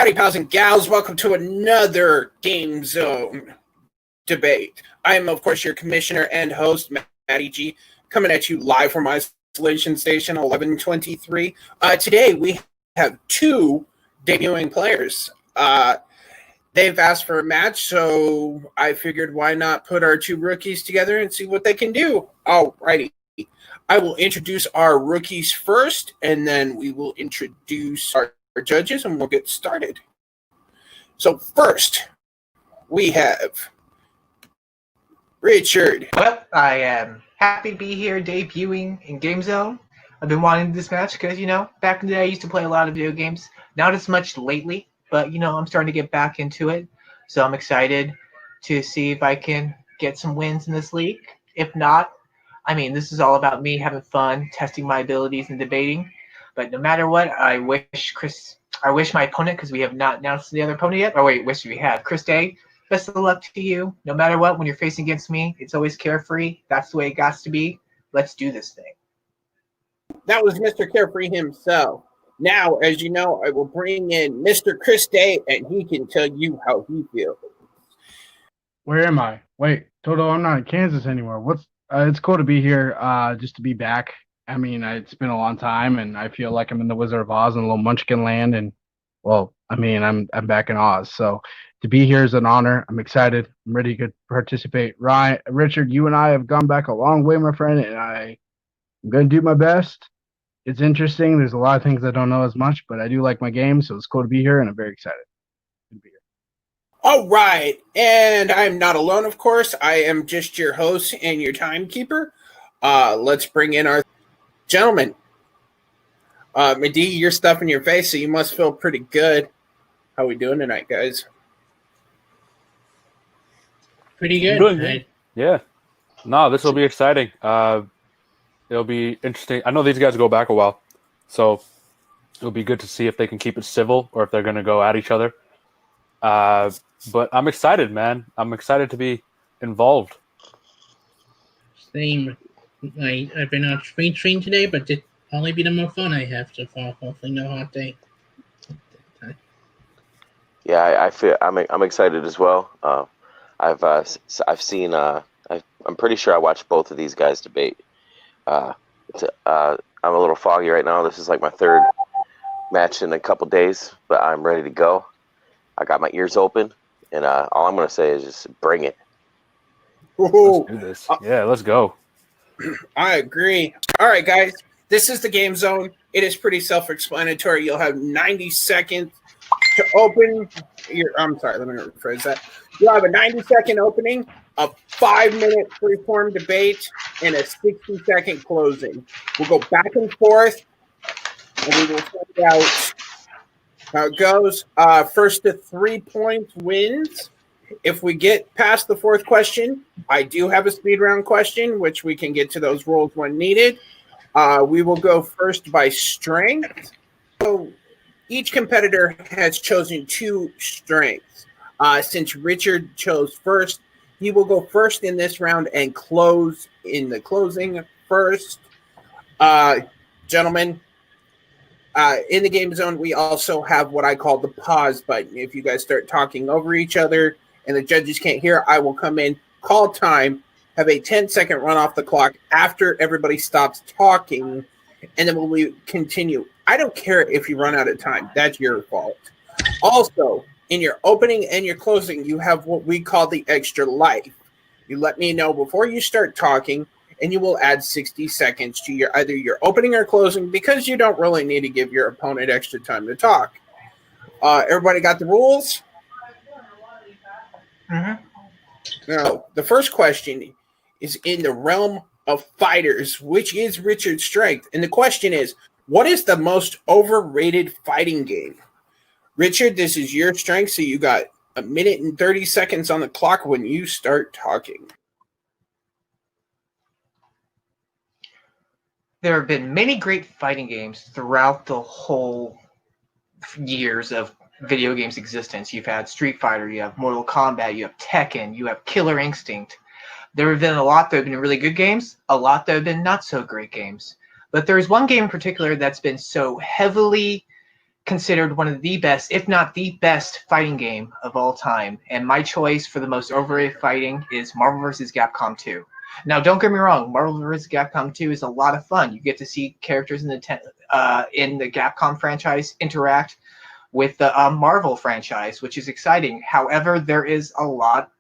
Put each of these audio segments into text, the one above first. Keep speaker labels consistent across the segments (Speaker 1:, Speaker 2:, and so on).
Speaker 1: Howdy, pals and gals. Welcome to another GameZone debate. I am, of course, your commissioner and host, Matty G, coming at you live from Isolation Station 1123. Today, we have two debuting players. They've asked for a match, so I figured why not put our two rookies together and see what they can do. Alrighty. I will introduce our rookies first, and then we will introduce our judges, and we'll get started. So first, we have Richard.
Speaker 2: Well, I am happy to be here debuting in GameZone. I've been wanting this match because, back in the day I used to play a lot of video games. Not as much lately, but, I'm starting to get back into it. So I'm excited to see if I can get some wins in this league. If not, this is all about me having fun, testing my abilities and debating. But no matter what, I wish my opponent, because we have not announced the other opponent yet. Oh wait, wish we have. Chris Day, best of luck to you. No matter what, when you're facing against me, it's always carefree. That's the way it got to be. Let's do this thing.
Speaker 1: That was Mr. Carefree himself. Now, as you know, I will bring in Mr. Chris Day, and he can tell you how he feels.
Speaker 3: Where am I? Wait, Toto, I'm not in Kansas anymore. It's cool to be here, just to be back. It's been a long time, and I feel like I'm in the Wizard of Oz in a little Munchkin land, and I'm back in Oz. So to be here is an honor. I'm excited. I'm ready to participate. Richard, you and I have gone back a long way, my friend, and I'm going to do my best. It's interesting. There's a lot of things I don't know as much, but I do like my game, so it's cool to be here, and I'm very excited to be here.
Speaker 1: All right, and I'm not alone, of course. I am just your host and your timekeeper. Let's bring in our gentlemen. Medee, you're stuffing your face, so you must feel pretty good. How we doing tonight, guys?
Speaker 4: Pretty good.
Speaker 5: Doing good. Yeah. No, this will be exciting. It'll be interesting. I know these guys go back a while, so it'll be good to see if they can keep it civil or if they're going to go at each other. But I'm excited, man. I'm excited to be involved.
Speaker 4: Same. I've been on stream today, but it's only been on my phone I have so far. Hopefully no hot day.
Speaker 6: Yeah, I feel I'm excited as well. I've seen. I'm pretty sure I watched both of these guys debate. I'm a little foggy right now. This is like my third match in a couple days, but I'm ready to go. I got my ears open, and all I'm going to say is just bring it.
Speaker 5: Let's do this. Yeah, let's go.
Speaker 1: I agree. All right, guys. This is the Game Zone. It is pretty self-explanatory. You'll have 90 seconds to open your... I'm sorry, let me rephrase that. You'll have a 90-second opening, a 5-minute free-form debate, and a 60-second closing. We'll go back and forth, and we will find out how it goes. First to 3 points wins. If we get past the fourth question, I do have a speed round question, which we can get to those rules when needed. We will go first by strength. So each competitor has chosen 2 strengths. Since Richard chose first, he will go first in this round and close in the closing first. Gentlemen, in the Game Zone, we also have what I call the pause button. If you guys start talking over each other and the judges can't hear, I will come in, call time, have a 10-second run off the clock after everybody stops talking, and then we'll continue. I don't care if you run out of time. That's your fault. Also, in your opening and your closing, you have what we call the extra life. You let me know before you start talking, and you will add 60 seconds to either your opening or closing because you don't really need to give your opponent extra time to talk. Everybody got the rules?
Speaker 2: Mm-hmm.
Speaker 1: Now, the first question is in the realm of fighters, which is Richard's strength. And the question is, what is the most overrated fighting game? Richard, this is your strength, so you got 1 minute and 30 seconds on the clock when you start talking.
Speaker 2: There have been many great fighting games throughout the whole years of video games existence. You've had Street Fighter, you have Mortal Kombat, you have Tekken, you have Killer Instinct. There have been a lot that have been really good games, a lot that have been not so great games. But there's one game in particular that's been so heavily considered one of the best, if not the best, fighting game of all time. And my choice for the most overrated fighting is Marvel vs. Capcom 2. Now, don't get me wrong, Marvel vs. Capcom 2 is a lot of fun. You get to see characters in the Capcom franchise interact with the Marvel franchise, which is exciting. However, there is a lot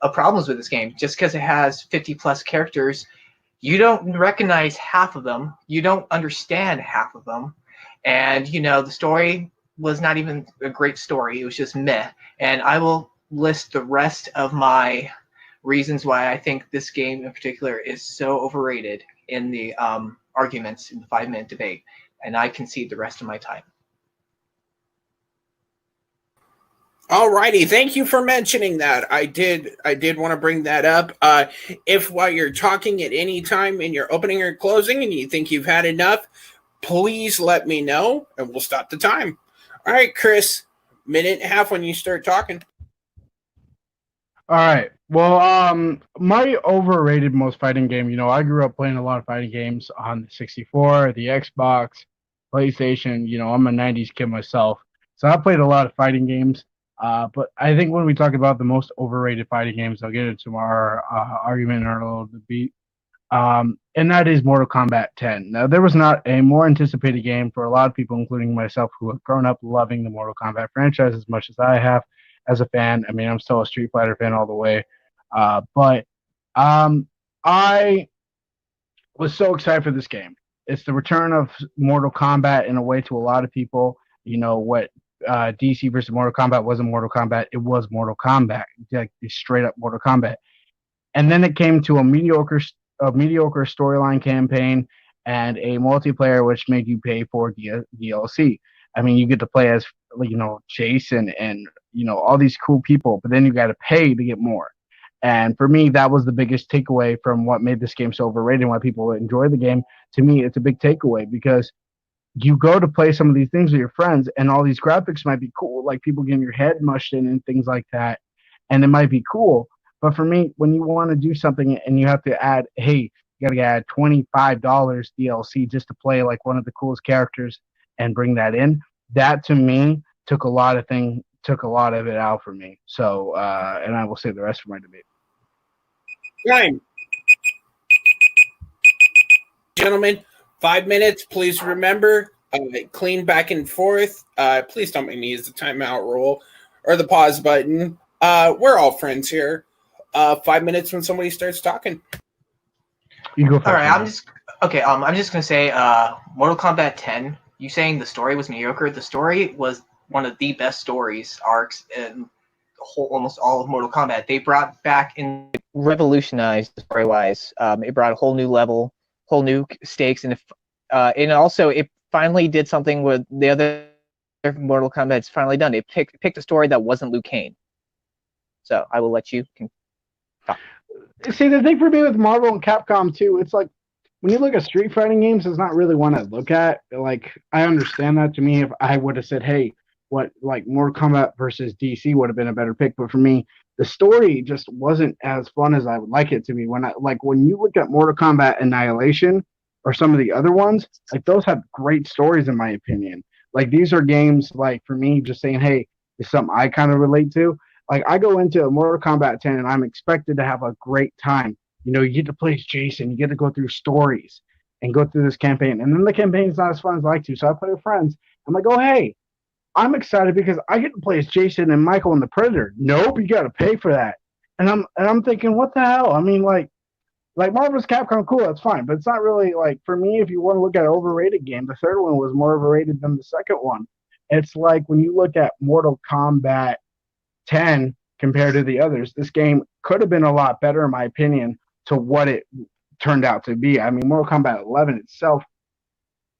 Speaker 2: of problems with this game. Just because it has 50-plus characters, you don't recognize half of them. You don't understand half of them. And, the story was not even a great story. It was just meh. And I will list the rest of my reasons why I think this game in particular is so overrated in the arguments in the 5-minute debate. And I concede the rest of my time.
Speaker 1: All righty, thank you for mentioning that. I did want to bring that up. If while you're talking at any time in your opening or closing and you think you've had enough, please let me know and we'll stop the time. All right, Chris, minute and a half when you start talking.
Speaker 3: All right. Well, my overrated most fighting game, I grew up playing a lot of fighting games on the 64, the Xbox, PlayStation. I'm a 90s kid myself. So I played a lot of fighting games. But I think when we talk about the most overrated fighting games, I'll get into our argument in our little debate. And that is Mortal Kombat 10. Now, there was not a more anticipated game for a lot of people, including myself, who have grown up loving the Mortal Kombat franchise as much as I have as a fan. I mean, I'm still a Street Fighter fan all the way. But I was so excited for this game. It's the return of Mortal Kombat in a way to a lot of people. What DC versus Mortal Kombat wasn't Mortal Kombat. It was Mortal Kombat, like straight up Mortal Kombat. And then it came to a mediocre storyline campaign and a multiplayer which made you pay for DLC. I mean, you get to play as Jason and all these cool people, but then you got to pay to get more. And for me, that was the biggest takeaway from what made this game so overrated and why people enjoy the game. To me, it's a big takeaway because you go to play some of these things with your friends and all these graphics might be cool, like people getting your head mushed in and things like that. And it might be cool. But for me, when you want to do something and you have to add, hey, you got to add $25 DLC just to play like one of the coolest characters and bring that in, that to me took a lot of it out for me. So, and I will save the rest for my debate.
Speaker 1: Time. Gentlemen, 5 minutes. Please remember, clean back and forth. Please don't make me use the timeout rule or the pause button. We're all friends here. 5 minutes when somebody starts talking.
Speaker 3: You go first.
Speaker 2: All right, I'm just gonna say, Mortal Kombat 10. You saying the story was mediocre? The story was one of the best stories arcs in almost all of Mortal Kombat. They brought back and revolutionized story-wise. It brought a whole new level, whole new stakes, and also it finally did something with the other Mortal Kombat's finally done. It picked a story that wasn't Liu Kang. So I will let you talk.
Speaker 3: See, the thing for me with Marvel and Capcom too, it's like when you look at street fighting games, it's not really one I look at. Like, I understand that. To me, if I would have said, hey, what, like Mortal Kombat versus DC would have been a better pick, but for me, the story just wasn't as fun as I would like it to be. When you look at Mortal Kombat Annihilation or some of the other ones, like those have great stories in my opinion. Like, these are games, like, for me, just saying, hey, it's something I kind of relate to. Like, I go into Mortal Kombat 10 and I'm expected to have a great time. You get to play as Jason, you get to go through stories and go through this campaign. And then the campaign's not as fun as I like to. So I play with friends. I'm like, oh, hey, I'm excited because I get to play as Jason and Michael and the Predator. Nope, you got to pay for that. And I'm thinking, what the hell? I mean, like Marvel's Capcom, cool, that's fine. But it's not really, like, for me, if you want to look at an overrated game, the third one was more overrated than the second one. It's like when you look at Mortal Kombat 10 compared to the others, this game could have been a lot better, in my opinion, to what it turned out to be. I mean, Mortal Kombat 11 itself,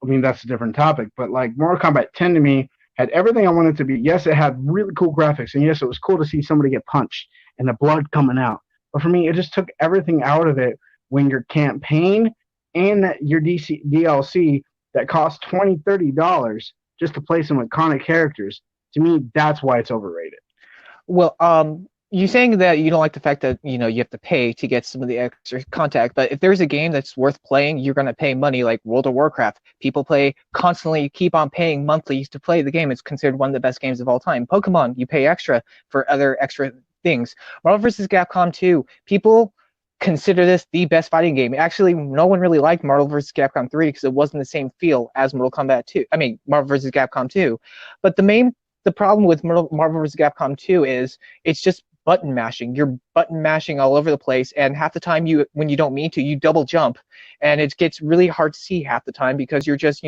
Speaker 3: I mean, that's a different topic, but like Mortal Kombat 10 to me had everything I wanted it to be. Yes, it had really cool graphics, and yes, it was cool to see somebody get punched and the blood coming out. But for me, it just took everything out of it when your campaign and your DLC that cost $20, $30 just to play some iconic characters. To me, that's why it's overrated.
Speaker 2: Well, you're saying that you don't like the fact that you have to pay to get some of the extra contact, but if there's a game that's worth playing, you're gonna pay money. Like World of Warcraft, people play constantly, keep on paying monthly to play the game. It's considered one of the best games of all time. Pokemon, you pay extra for other extra things. Marvel vs. Capcom 2, people consider this the best fighting game. Actually, no one really liked Marvel vs. Capcom 3 because it wasn't the same feel as Mortal Kombat 2. I mean, Marvel vs. Capcom 2. But the problem with Marvel vs. Capcom 2 is it's just button mashing. You're button mashing all over the place, and half the time when you don't mean to, you double jump, and it gets really hard to see half the time because you're just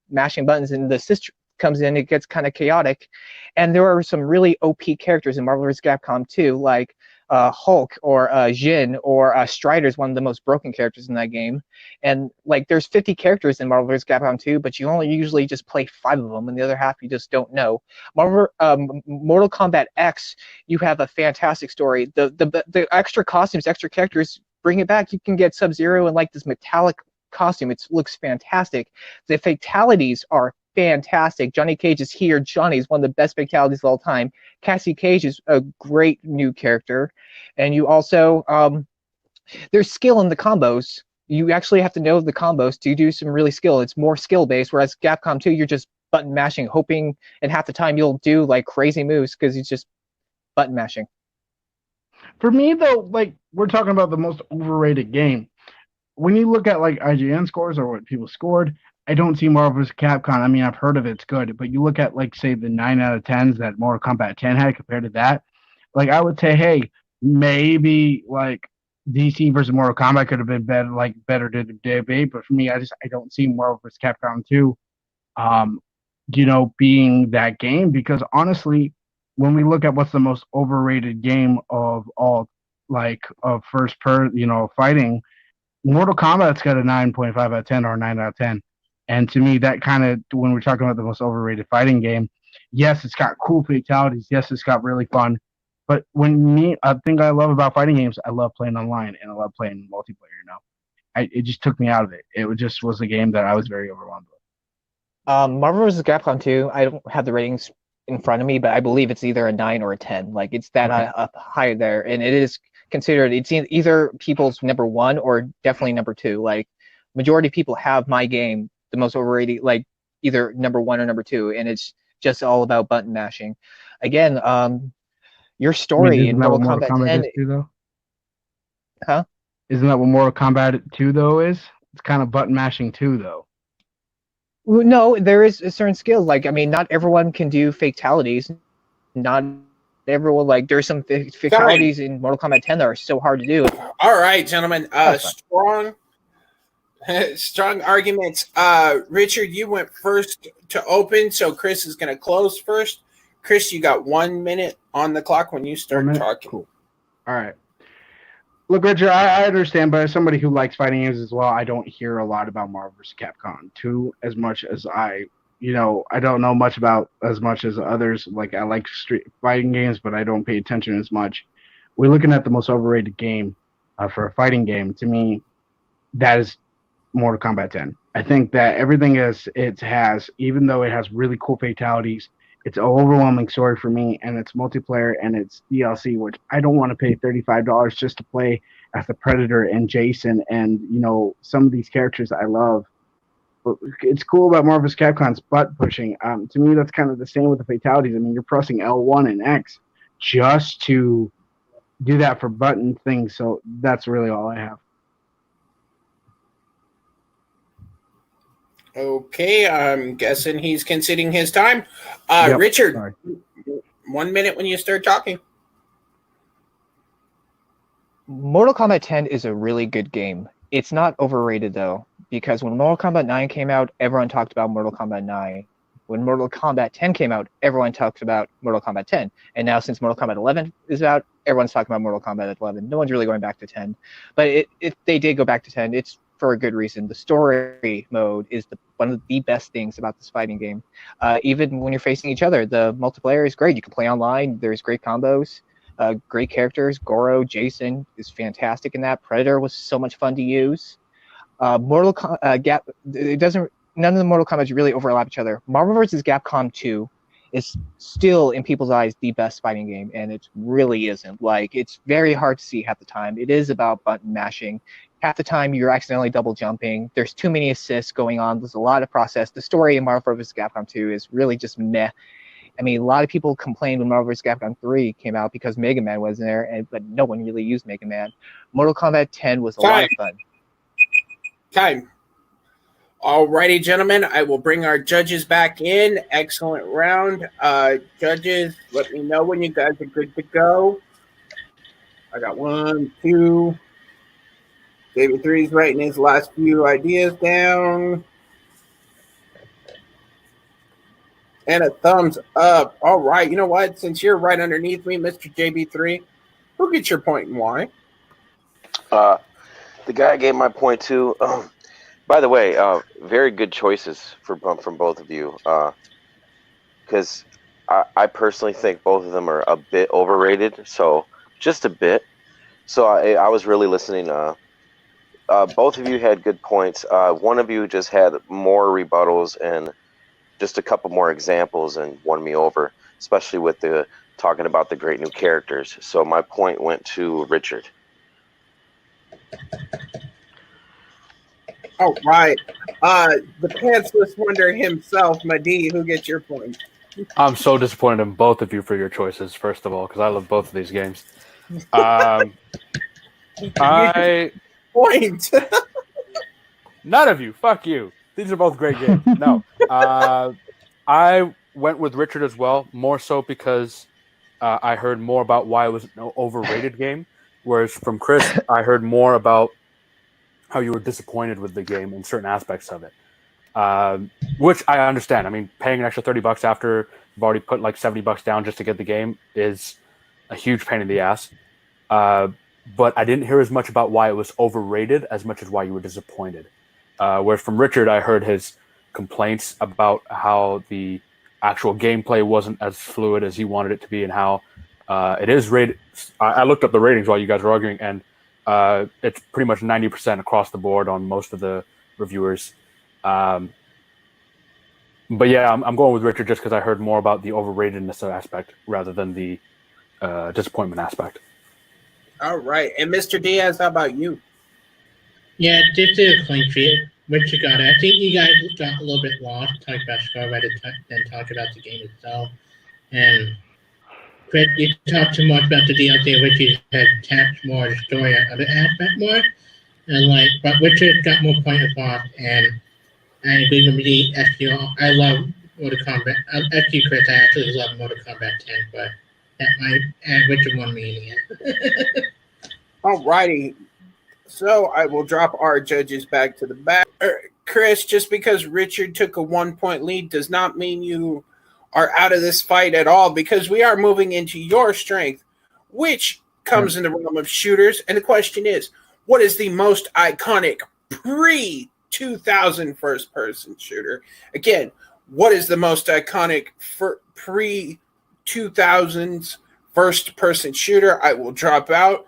Speaker 2: mashing buttons, and the system comes in, it gets kind of chaotic. And there are some really OP characters in Marvel vs. Capcom 2, like Hulk or Jin or Strider's one of the most broken characters in that game. And like there's 50 characters in Marvel vs. Capcom 2, but you only usually just play 5 of them, and the other half you just don't know. Mortal Kombat X, you have a fantastic story. The extra costumes, extra characters, bring it back. You can get Sub-Zero in like this metallic costume. It looks fantastic. The fatalities are fantastic. Johnny Cage is here. Johnny's one of the best fatalities of all time. Cassie Cage is a great new character. And you also, there's skill in the combos. You actually have to know the combos to do some really skill. It's more skill-based, whereas Capcom 2, you're just button mashing, hoping, and half the time you'll do like crazy moves because it's just button mashing.
Speaker 3: For me, though, like, we're talking about the most overrated game. When you look at like IGN scores or what people scored, I don't see Marvel vs. Capcom. I mean, I've heard of it, it's good, but you look at like say the 9 out of 10s that Mortal Kombat 10 had compared to that, like I would say, hey, maybe like DC versus Mortal Kombat could have been better to debate, but for me, I don't see Marvel vs. Capcom 2, being that game, because honestly, when we look at what's the most overrated game of all, like of fighting, Mortal Kombat's got a 9.5 out of 10 or a 9 out of 10. And to me, that kind of, when we're talking about the most overrated fighting game, yes, it's got cool fatalities. Yes, it's got really fun. But I think I love about fighting games, I love playing online and I love playing multiplayer. It just took me out of it. It just was a game that I was very overwhelmed with.
Speaker 2: Marvel vs. Capcom 2, I don't have the ratings in front of me, but I believe it's either a 9 or a 10. Like it's that up high there, and it is considered, it's either people's number 1 or definitely number 2. Like majority of people have my game, the most overrated, like either number 1 or number 2, and it's just all about button mashing. Again, your story in Mortal Kombat 10
Speaker 3: is too, though?
Speaker 2: Huh?
Speaker 3: Isn't that what Mortal Kombat 2 though is? It's kind of button mashing too, though.
Speaker 2: No, there is a certain skill. Like, I mean, not everyone can do fatalities. Not everyone, like, there's some fatalities in Mortal Kombat 10 that are so hard to do.
Speaker 1: All right, gentlemen. Strong arguments. Richard, you went first to open, so Chris is going to close first. Chris, you got 1 minute on the clock when you start talking.
Speaker 3: Cool. All right. Look, Richard, I understand, but as somebody who likes fighting games as well, I don't hear a lot about Marvel vs. Capcom 2 as much as I don't know much about as much as others. Like, I like street fighting games, but I don't pay attention as much. We're looking at the most overrated game for a fighting game. To me, that is Mortal Kombat 10. I think that everything even though it has really cool fatalities, it's an overwhelming story for me, and it's multiplayer and it's DLC, which I don't want to pay $35 just to play as the Predator and Jason and some of these characters I love. But it's cool about Marvel vs. Capcom's butt pushing. To me, that's kind of the same with the fatalities. I mean, you're pressing L1 and X just to do that for button things. So that's really all I have.
Speaker 1: Okay, I'm guessing he's conceding his time.
Speaker 3: Yep,
Speaker 1: Richard,
Speaker 3: sorry.
Speaker 1: 1 minute when you start talking.
Speaker 2: Mortal Kombat 10 is a really good game. It's not overrated, though, because when Mortal Kombat 9 came out, everyone talked about Mortal Kombat 9. When Mortal Kombat 10 came out, everyone talked about Mortal Kombat 10. And now since Mortal Kombat 11 is out, everyone's talking about Mortal Kombat 11. No one's really going back to 10. But if they did go back to 10, it's for a good reason. The story mode is one of the best things about this fighting game. Even when you're facing each other, the multiplayer is great. You can play online. There's great combos, great characters. Goro, Jason is fantastic in that. Predator was so much fun to use. None of the Mortal Kombat's really overlap each other. Marvel vs. Capcom 2 is still in people's eyes the best fighting game, and it really isn't. Like, it's very hard to see half the time. It is about button mashing. Half the time you're accidentally double jumping. There's too many assists going on. There's a lot of process. The story in Marvel vs. Capcom 2 is really just meh. I mean, a lot of people complained when Marvel vs. Capcom 3 came out because Mega Man was in there, but no one really used Mega Man. Mortal Kombat 10 was a lot of fun.
Speaker 1: Time. Alrighty, gentlemen, I will bring our judges back in. Excellent round. Judges, let me know when you guys are good to go. I got 1, 2. David 3's writing his last few ideas down. And a thumbs up. All right, you know what? Since you're right underneath me, Mr. JB3, who gets your point and why?
Speaker 6: The guy I gave my point to. By the way, very good choices from both of you. Because I personally think both of them are a bit overrated. So just a bit. So I was really listening. Both of you had good points. One of you just had more rebuttals and just a couple more examples and won me over, especially with the talking about the great new characters. So my point went to Richard.
Speaker 1: All right. The pantsless wonder himself, Madi, who gets your point?
Speaker 5: I'm so disappointed in both of you for your choices, first of all, because I love both of these games. I
Speaker 1: Point.
Speaker 5: None of you. Fuck you. These are both great games. No. I went with Richard as well, more so because I heard more about why it was an overrated game, whereas from Chris, I heard more about how you were disappointed with the game in certain aspects of it, which I understand. I mean, paying an extra $30 after you've already put like $70 down just to get the game is a huge pain in the ass. But I didn't hear as much about why it was overrated as much as why you were disappointed. Whereas from Richard, I heard his complaints about how the actual gameplay wasn't as fluid as he wanted it to be and how it is rated. I looked up the ratings while you guys were arguing, and it's pretty much 90% across the board on most of the reviewers. But yeah, I'm going with Richard just because I heard more about the overratedness aspect rather than the disappointment aspect.
Speaker 1: All right. And Mr. Diaz, how about you?
Speaker 4: Yeah, just a clean sheet. Richard got it. I think you guys got a little bit lost talking about score rather than talk about the game itself. And Chris, you talked too much about the DLC. Richard had tapped more the story and other aspect more. And but Richard got more point across. And I agree with the SQ. I love Mortal Kombat. SQ Chris, I actually love Mortal Kombat 10, but that might add Richard one meaning.
Speaker 1: All righty. So I will drop our judges back to the back. Chris, just because Richard took a 1-point lead does not mean you are out of this fight at all, because we are moving into your strength, which comes in the realm of shooters. And the question is, what is the most iconic pre-2000 first-person shooter? Again, what is the most iconic pre-2000s first-person shooter? I will drop out.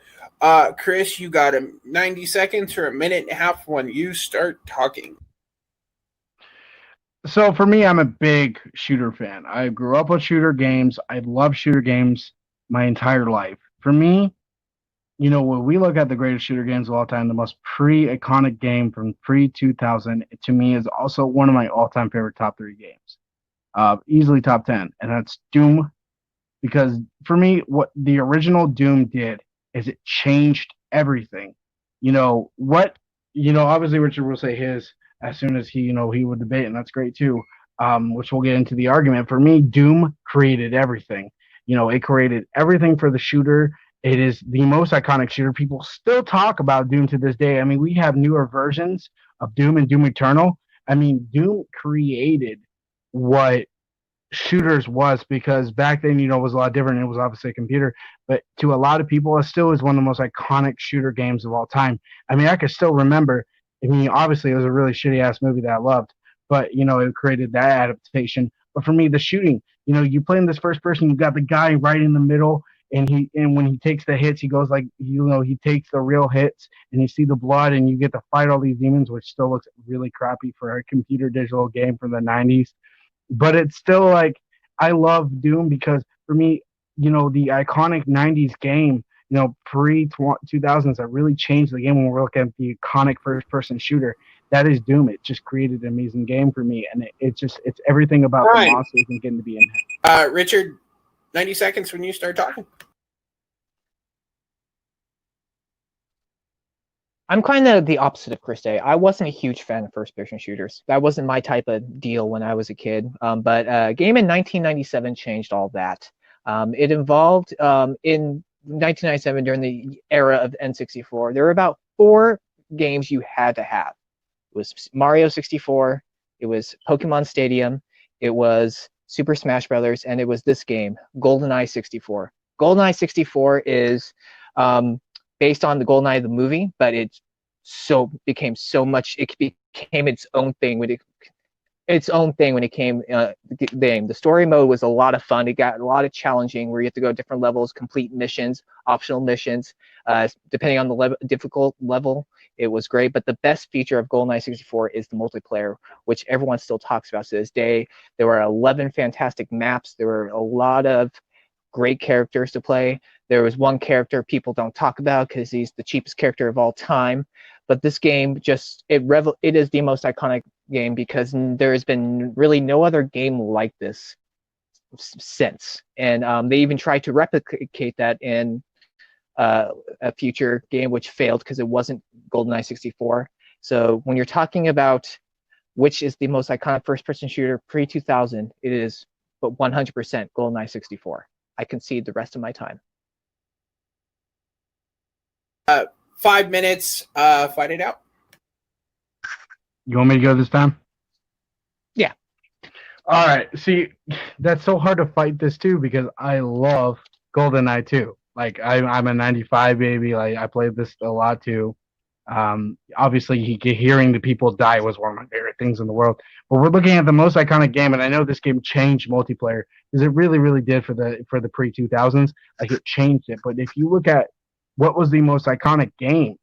Speaker 1: Chris, you got 90 seconds or a minute and a half when you start talking.
Speaker 3: So for me, I'm a big shooter fan. I grew up with shooter games. I love shooter games my entire life. For me, when we look at the greatest shooter games of all time, the most pre-iconic game from pre-2000, to me, is also one of my all-time favorite top 3 games. Easily top 10, and that's Doom. Because for me, what the original Doom did is it changed everything. Obviously Richard will say his as soon as he would debate, and that's great too, which we'll get into the argument. For me, Doom created everything. It created everything for the shooter. It is the most iconic shooter. People still talk about Doom to this day. I mean, we have newer versions of Doom and Doom Eternal. I mean, Doom created what shooters was, because back then, it was a lot different. It was obviously a computer, but to a lot of people, it still is one of the most iconic shooter games of all time. I mean, I can still remember. I mean, obviously, it was a really shitty ass movie that I loved, but it created that adaptation. But for me, the shooting, you play in this first person, you got the guy right in the middle, and when he takes the hits, he goes he takes the real hits, and you see the blood, and you get to fight all these demons, which still looks really crappy for a computer digital game from the 90s. But it's still I love Doom because for me, the iconic '90s game, pre 2000s that really changed the game when we're looking at the iconic first person shooter. That is Doom. It just created an amazing game for me, and it's everything about the monsters and getting to be in it.
Speaker 1: Richard, 90 seconds when you start talking.
Speaker 2: I'm kind of the opposite of Chris Day. I wasn't a huge fan of first-person shooters. That wasn't my type of deal when I was a kid. But a game in 1997 changed all that. It involved in 1997 during the era of N64. There were about 4 games you had to have. It was Mario 64. It was Pokemon Stadium. It was Super Smash Brothers, and it was this game, Goldeneye 64. Goldeneye 64 is based on the Goldeneye the movie, but it became so much. It became its own thing when it came the game. The story mode was a lot of fun. It got a lot of challenging, where you have to go to different levels, complete missions, optional missions, depending on the difficult level. It was great, but the best feature of GoldenEye 64 is the multiplayer, which everyone still talks about to this day. There were 11 fantastic maps. There were a lot of great characters to play. There was one character people don't talk about because he's the cheapest character of all time. But this game it is the most iconic game because there has been really no other game like this since. And they even tried to replicate that in a future game, which failed because it wasn't GoldenEye 64. So when you're talking about which is the most iconic first-person shooter pre-2000, it is but 100% GoldenEye 64. I concede the rest of my time.
Speaker 1: 5 minutes. Fight it out.
Speaker 3: You want me to go this time?
Speaker 2: Yeah.
Speaker 3: All right. See, that's so hard to fight this too because I love GoldenEye 2. Like I'm a 95 baby. Like I played this a lot too. Obviously, hearing the people die was one of my favorite things in the world. But we're looking at the most iconic game, and I know this game changed multiplayer because it really, really did for the pre-2000s. Like it changed it. But if you look at what was the most iconic game,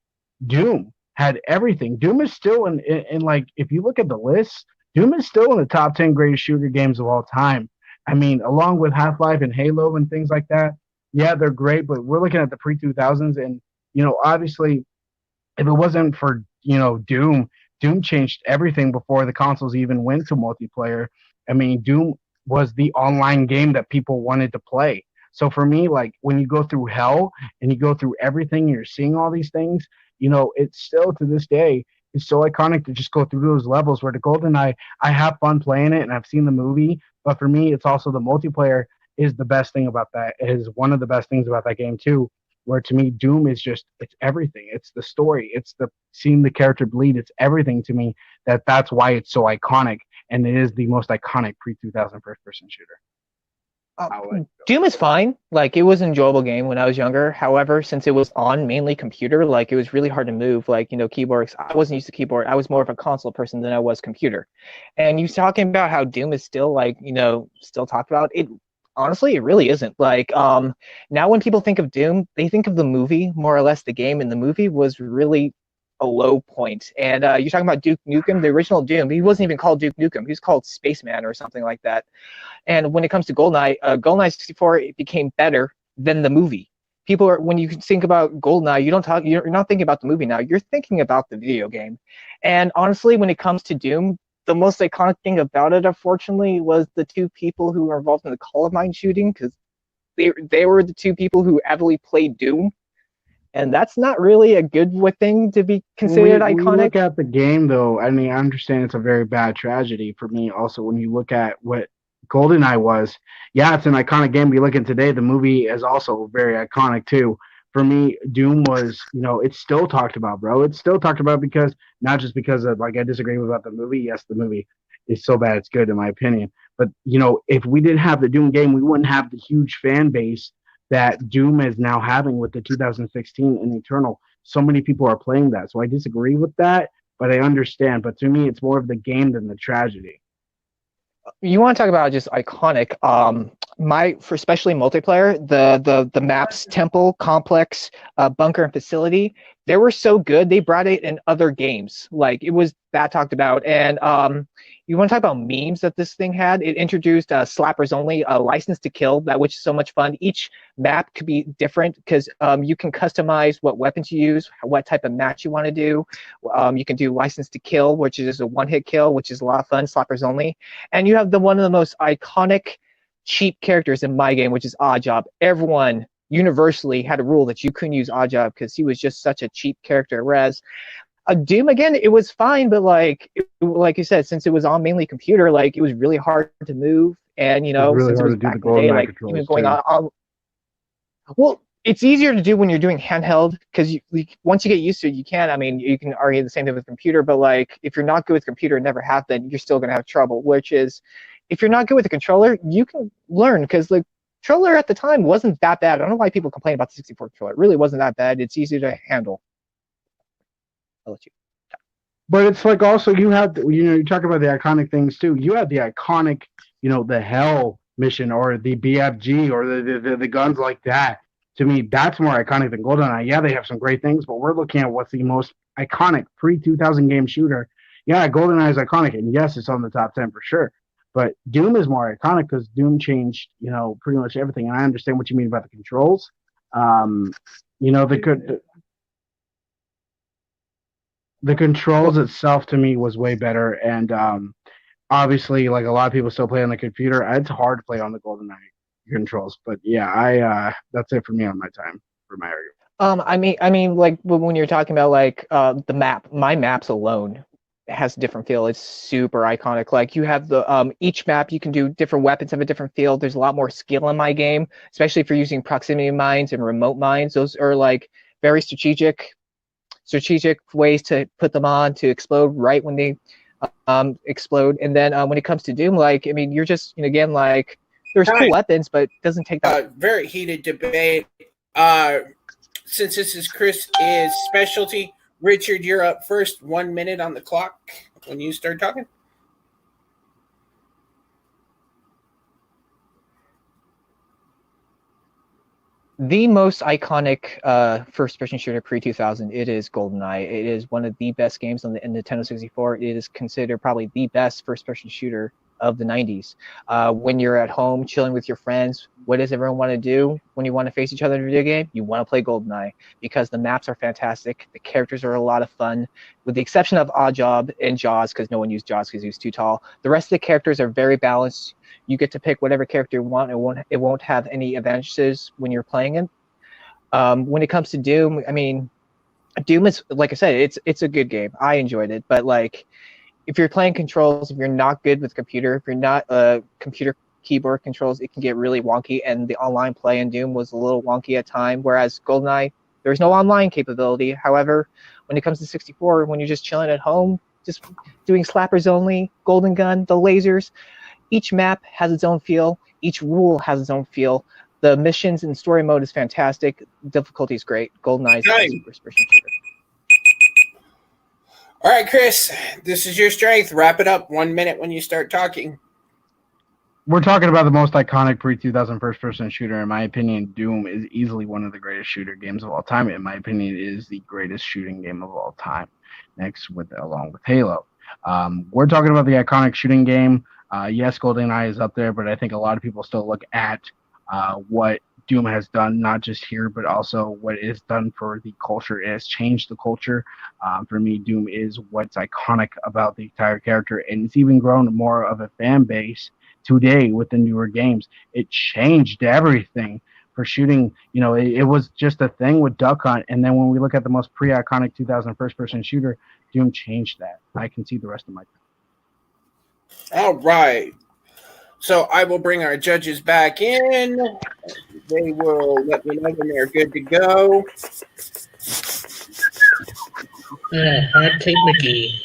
Speaker 3: Doom had everything. Doom is still in like if you look at the list, Doom is still in the top 10 greatest shooter games of all time. I mean, along with Half-Life and Halo and things like that. Yeah, they're great, but we're looking at the pre-2000s, and obviously, if it wasn't for Doom changed everything before the consoles even went to multiplayer. I mean, Doom was the online game that people wanted to play. So for me, like when you go through hell and you go through everything, and you're seeing all these things. It's still to this day, it's so iconic to just go through those levels. Where the GoldenEye, I have fun playing it, and I've seen the movie, but for me, it's also the multiplayer is the best thing about that. It is one of the best things about that game too. Where to me, Doom is it's everything. It's the story. It's the seeing the character bleed. It's everything to me. That's why it's so iconic, and it is the most iconic pre-2000 first-person shooter.
Speaker 2: Doom is fine. Like it was an enjoyable game when I was younger. However, since it was on mainly computer, like it was really hard to move. Like keyboards. I wasn't used to keyboard. I was more of a console person than I was computer. And you talking about how Doom is still still talked about it. Honestly, it really isn't. Like now when people think of Doom, they think of the movie more or less. The game, and the movie was really a low point. And you're talking about Duke Nukem, the original Doom. He wasn't even called Duke Nukem. He was called Spaceman or something like that. And when it comes to GoldenEye, GoldenEye 64 it became better than the movie. When you think about GoldenEye, you're not thinking about the movie now. You're thinking about the video game. And honestly, when it comes to Doom, the most iconic thing about it, unfortunately, was the 2 people who were involved in the Columbine shooting, because they were the 2 people who heavily played Doom. And that's not really a good thing to be considered iconic.
Speaker 3: When you look at the game, though, I mean, I understand it's a very bad tragedy for me. Also, when you look at what GoldenEye was, yeah, it's an iconic game. We look at today, the movie is also very iconic, too. For me, Doom was, it's still talked about, bro. It's still talked about because, not just because of, I disagree about the movie. Yes, the movie is so bad, it's good, in my opinion. But, if we didn't have the Doom game, we wouldn't have the huge fan base that Doom is now having with the 2016 and Eternal. So many people are playing that. So I disagree with that, but I understand. But to me, it's more of the game than the tragedy.
Speaker 2: You want to talk about just iconic. for especially multiplayer, the maps, temple, complex, bunker, and facility, they were so good they brought it in other games. Like it was that talked about. And you want to talk about memes that this thing had? It introduced slappers only, license to kill, that which is so much fun. Each map could be different because you can customize what weapons you use, what type of match you want to do. You can do license to kill, which is a one-hit kill, which is a lot of fun, slappers only. And you have one of the most iconic cheap characters in my game, which is Oddjob. Everyone universally had a rule that you couldn't use Oddjob because he was just such a cheap character. Whereas Doom, again, it was fine, but like you said, since it was on mainly computer, like it was really hard to move, and
Speaker 3: really
Speaker 2: since it was
Speaker 3: hard to do
Speaker 2: back
Speaker 3: the
Speaker 2: in the day,
Speaker 3: Goldeneye
Speaker 2: like
Speaker 3: controls,
Speaker 2: even going
Speaker 3: too.
Speaker 2: on. Well, it's easier to do when you're doing handheld because once you get used to it, you can. I mean, you can argue the same thing with computer, but like if you're not good with computer and never have been, you're still gonna have trouble. Which is, if you're not good with the controller, you can learn because the controller at the time wasn't that bad. I don't know why people complain about the 64 controller. It really wasn't that bad. It's easy to handle. I'll let you.
Speaker 3: But it's like also you have, you talk about the iconic things too. You have the iconic, the Hell mission or the BFG or the guns like that. To me, that's more iconic than GoldenEye. Yeah, they have some great things, but we're looking at what's the most iconic pre-2000 game shooter. Yeah, GoldenEye is iconic, and yes, it's on the top 10 for sure. But Doom is more iconic because Doom changed, pretty much everything. And I understand what you mean about the controls. The controls itself to me was way better, and obviously, like a lot of people still play on the computer. It's hard to play on the GoldenEye controls, but yeah, that's it for me on my time for my argument.
Speaker 2: I mean, like when you're talking about like the map, my maps alone has a different feel. It's super iconic. Like you have the each map, you can do different weapons have a different feel. There's a lot more skill in my game, especially if you're using proximity mines and remote mines. Those are like very strategic ways to put them on to explode right when they explode. And then when it comes to Doom, like I mean, you're just again like there's cool weapons, but it doesn't take that.
Speaker 1: Very heated debate. Since this is Chris's specialty, Richard, you're up first. 1 minute on the clock when you start talking.
Speaker 2: The most iconic first-person shooter pre-2000, it is GoldenEye. It is one of the best games on the Nintendo 64. It is considered probably the best first-person shooter of the 90s. When you're at home chilling with your friends, what does everyone want to do when you want to face each other in a video game? You want to play GoldenEye because the maps are fantastic. The characters are a lot of fun, with the exception of Oddjob and Jaws, because no one used Jaws because he was too tall. The rest of the characters are very balanced. You get to pick whatever character you want. It won't have any advantages when you're playing it. When it comes to Doom, I mean, Doom is, like I said, it's a good game. I enjoyed it, but like, if you're playing controls, if you're not good with computer, if you're not computer keyboard controls, it can get really wonky. And the online play in Doom was a little wonky at time. Whereas GoldenEye, there's no online capability. However, when it comes to 64, when you're just chilling at home, just doing slappers only, golden gun, the lasers, each map has its own feel. Each rule has its own feel. The missions and story mode is fantastic. Difficulty is great. GoldenEye is a super first-person shooter.
Speaker 1: All right, Chris, this is your strength. Wrap it up. 1 minute when you start talking.
Speaker 3: We're talking about the most iconic pre-2000 first-person shooter. In my opinion, Doom is easily one of the greatest shooter games of all time. In my opinion, it is the greatest shooting game of all time, along with Halo. We're talking about the iconic shooting game. Yes, GoldenEye is up there, but I think a lot of people still look at what Doom has done, not just here, but also what it has done for the culture. It has changed the culture. For me, Doom is what's iconic about the entire character, and it's even grown more of a fan base today with the newer games. It changed everything for shooting. It was just a thing with Duck Hunt, and then when we look at the most pre-iconic 2000 first-person shooter, Doom changed that. I can see the rest of my time.
Speaker 1: All right. So I will bring our judges back in. They will let me know when they're good to go.
Speaker 4: Hard Cake McGee.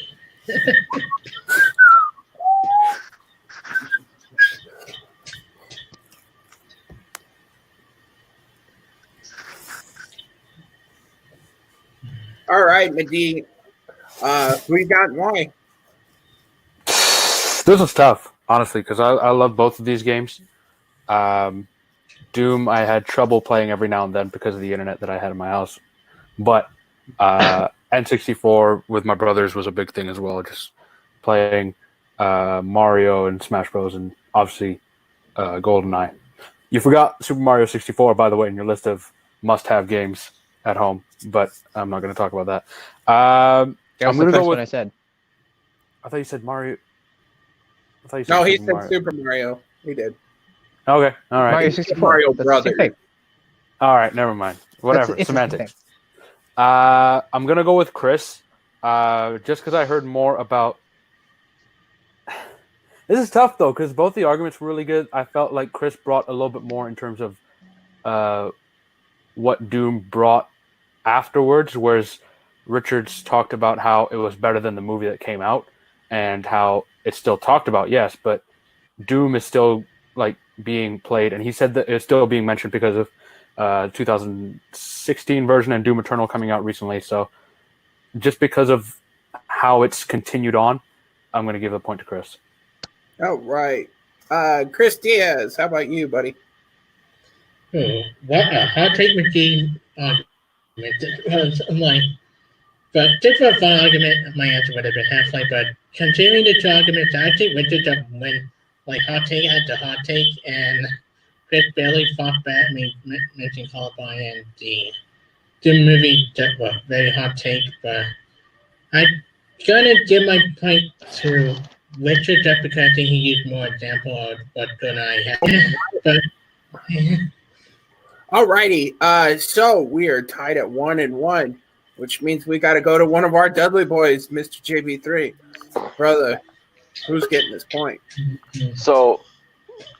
Speaker 1: All right, Medee. Who you got and why?
Speaker 5: This was tough, honestly, because I love both of these games. Doom, I had trouble playing every now and then because of the internet that I had in my house. But N64 with my brothers was a big thing as well. Just playing Mario and Smash Bros. And obviously GoldenEye. You forgot Super Mario 64, by the way, in your list of must-have games at home. But I'm not going to talk about that. I'm going to go with.
Speaker 7: I said.
Speaker 5: I thought you said Mario. I thought you said
Speaker 1: No, he
Speaker 5: Super
Speaker 1: said
Speaker 5: Mario.
Speaker 1: Super Mario. He did.
Speaker 5: Okay, all right.
Speaker 7: Mario 64.
Speaker 1: Mario
Speaker 7: That's the
Speaker 1: Brothers.
Speaker 7: same thing.
Speaker 5: All right, never mind. Whatever.
Speaker 7: It's the same
Speaker 5: Semantics.
Speaker 7: thing.
Speaker 5: I'm gonna go with Chris, just because I heard more about. This is tough though, because both the arguments were really good. I felt like Chris brought a little bit more in terms of what Doom brought afterwards, whereas Richards talked about how it was better than the movie that came out, and how it's still talked about. Yes, but Doom is still like being played, and he said that it's still being mentioned because of 2016 version and Doom Eternal coming out recently. So just because of how it's continued on, I'm going to give a point to Chris.
Speaker 1: Oh, right. Chris Diaz, how about you, buddy?
Speaker 4: What a hot take machine argument. I'm like, but just for a fun argument, my answer would have been Half-Life. But continuing the two arguments, I think Richard just win. Like hot take had the hot take, and Chris barely fought back. Mentioned Columbine and the movie that was very hot take, but I'm gonna give my point to Richard just because I think he used more example of what Goldeneye had. But
Speaker 1: Alrighty. So we are tied at 1-1, which means we got to go to one of our Dudley boys, Mr. JB3. Brother, who's getting this point?
Speaker 6: So,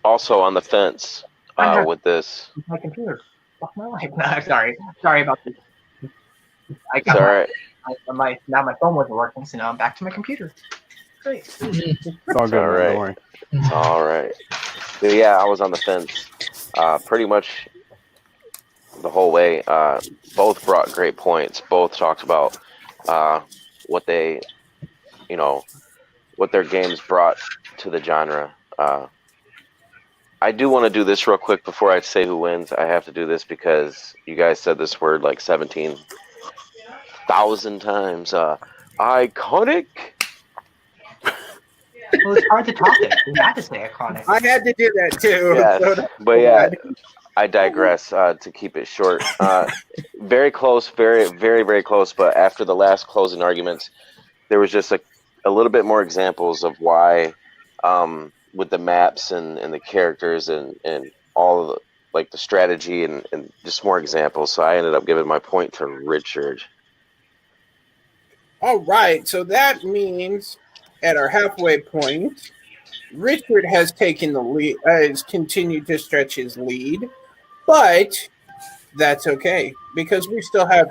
Speaker 6: also on the fence with this.
Speaker 2: My computer. Fuck my life. No, sorry about this.
Speaker 6: It's all right.
Speaker 2: Now my phone wasn't working, so now I'm back to my computer. Great.
Speaker 5: It's all good.
Speaker 6: All right.
Speaker 5: Don't worry.
Speaker 6: It's all right. But yeah, I was on the fence pretty much the whole way. Both brought great points. Both talked about what they, what their games brought to the genre. I do want to do this real quick before I say who wins. I have to do this because you guys said this word like 17,000 times. Iconic.
Speaker 2: Well, it's hard to top it. You have to say iconic.
Speaker 1: I had to do that too.
Speaker 6: Yes, but yeah, I digress to keep it short. Very close, very, very, very close. But after the last closing arguments, there was just a little bit more examples of why, with the maps and the characters and all of the, like the strategy and just more examples. So I ended up giving my point to Richard.
Speaker 1: All right. So that means at our halfway point, Richard has taken the lead, has continued to stretch his lead, but that's okay because we still have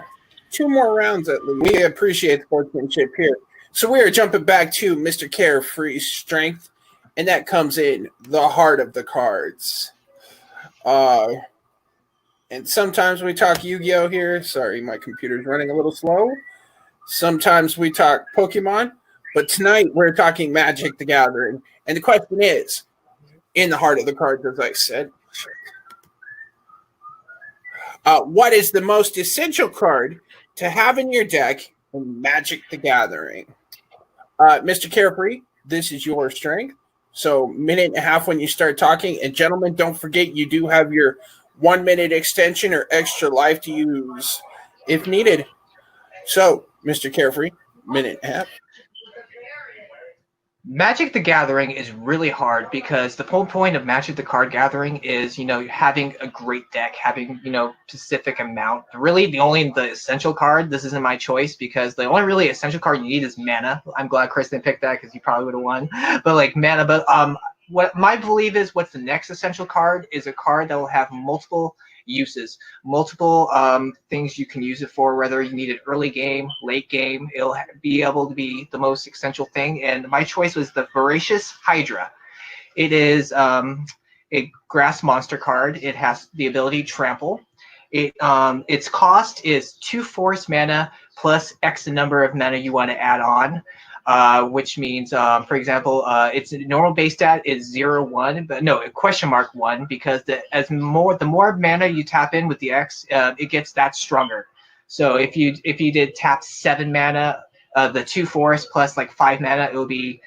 Speaker 1: 2 more rounds at least. We appreciate sportsmanship here. So we are jumping back to Mr. Carefree's strength, and that comes in the heart of the cards. And sometimes we talk Yu-Gi-Oh! Here. Sorry, my computer's running a little slow. Sometimes we talk Pokemon, but tonight we're talking Magic the Gathering. And the question is, in the heart of the cards, as I said, what is the most essential card to have in your deck in Magic the Gathering? Mr. Carefree, this is your strength. So 1.5 minutes when you start talking. And gentlemen, don't forget you do have your 1 minute extension or extra life to use if needed. So, Mr. Carefree, 1.5 minutes.
Speaker 2: Magic the Gathering is really hard because the whole point of Magic the Card Gathering is, having a great deck, having, specific amount. Really, the essential card, this isn't my choice because the only really essential card you need is mana. I'm glad Chris didn't pick that because you probably would have won. But mana, what my belief is what's the next essential card is a card that will have multiple uses, multiple things you can use it for, whether you need it early game, late game. It'll be able to be the most essential thing. And my choice was the Voracious Hydra. It is a grass monster card. It has the ability to trample. Its cost is 2 force mana plus X the number of mana you want to add on. which means, for example, its normal base stat is 0-1, but no, !1, because the more mana you tap in with the X, it gets that stronger. So if you did tap 7 mana, the 2 force plus like 5 mana, it will be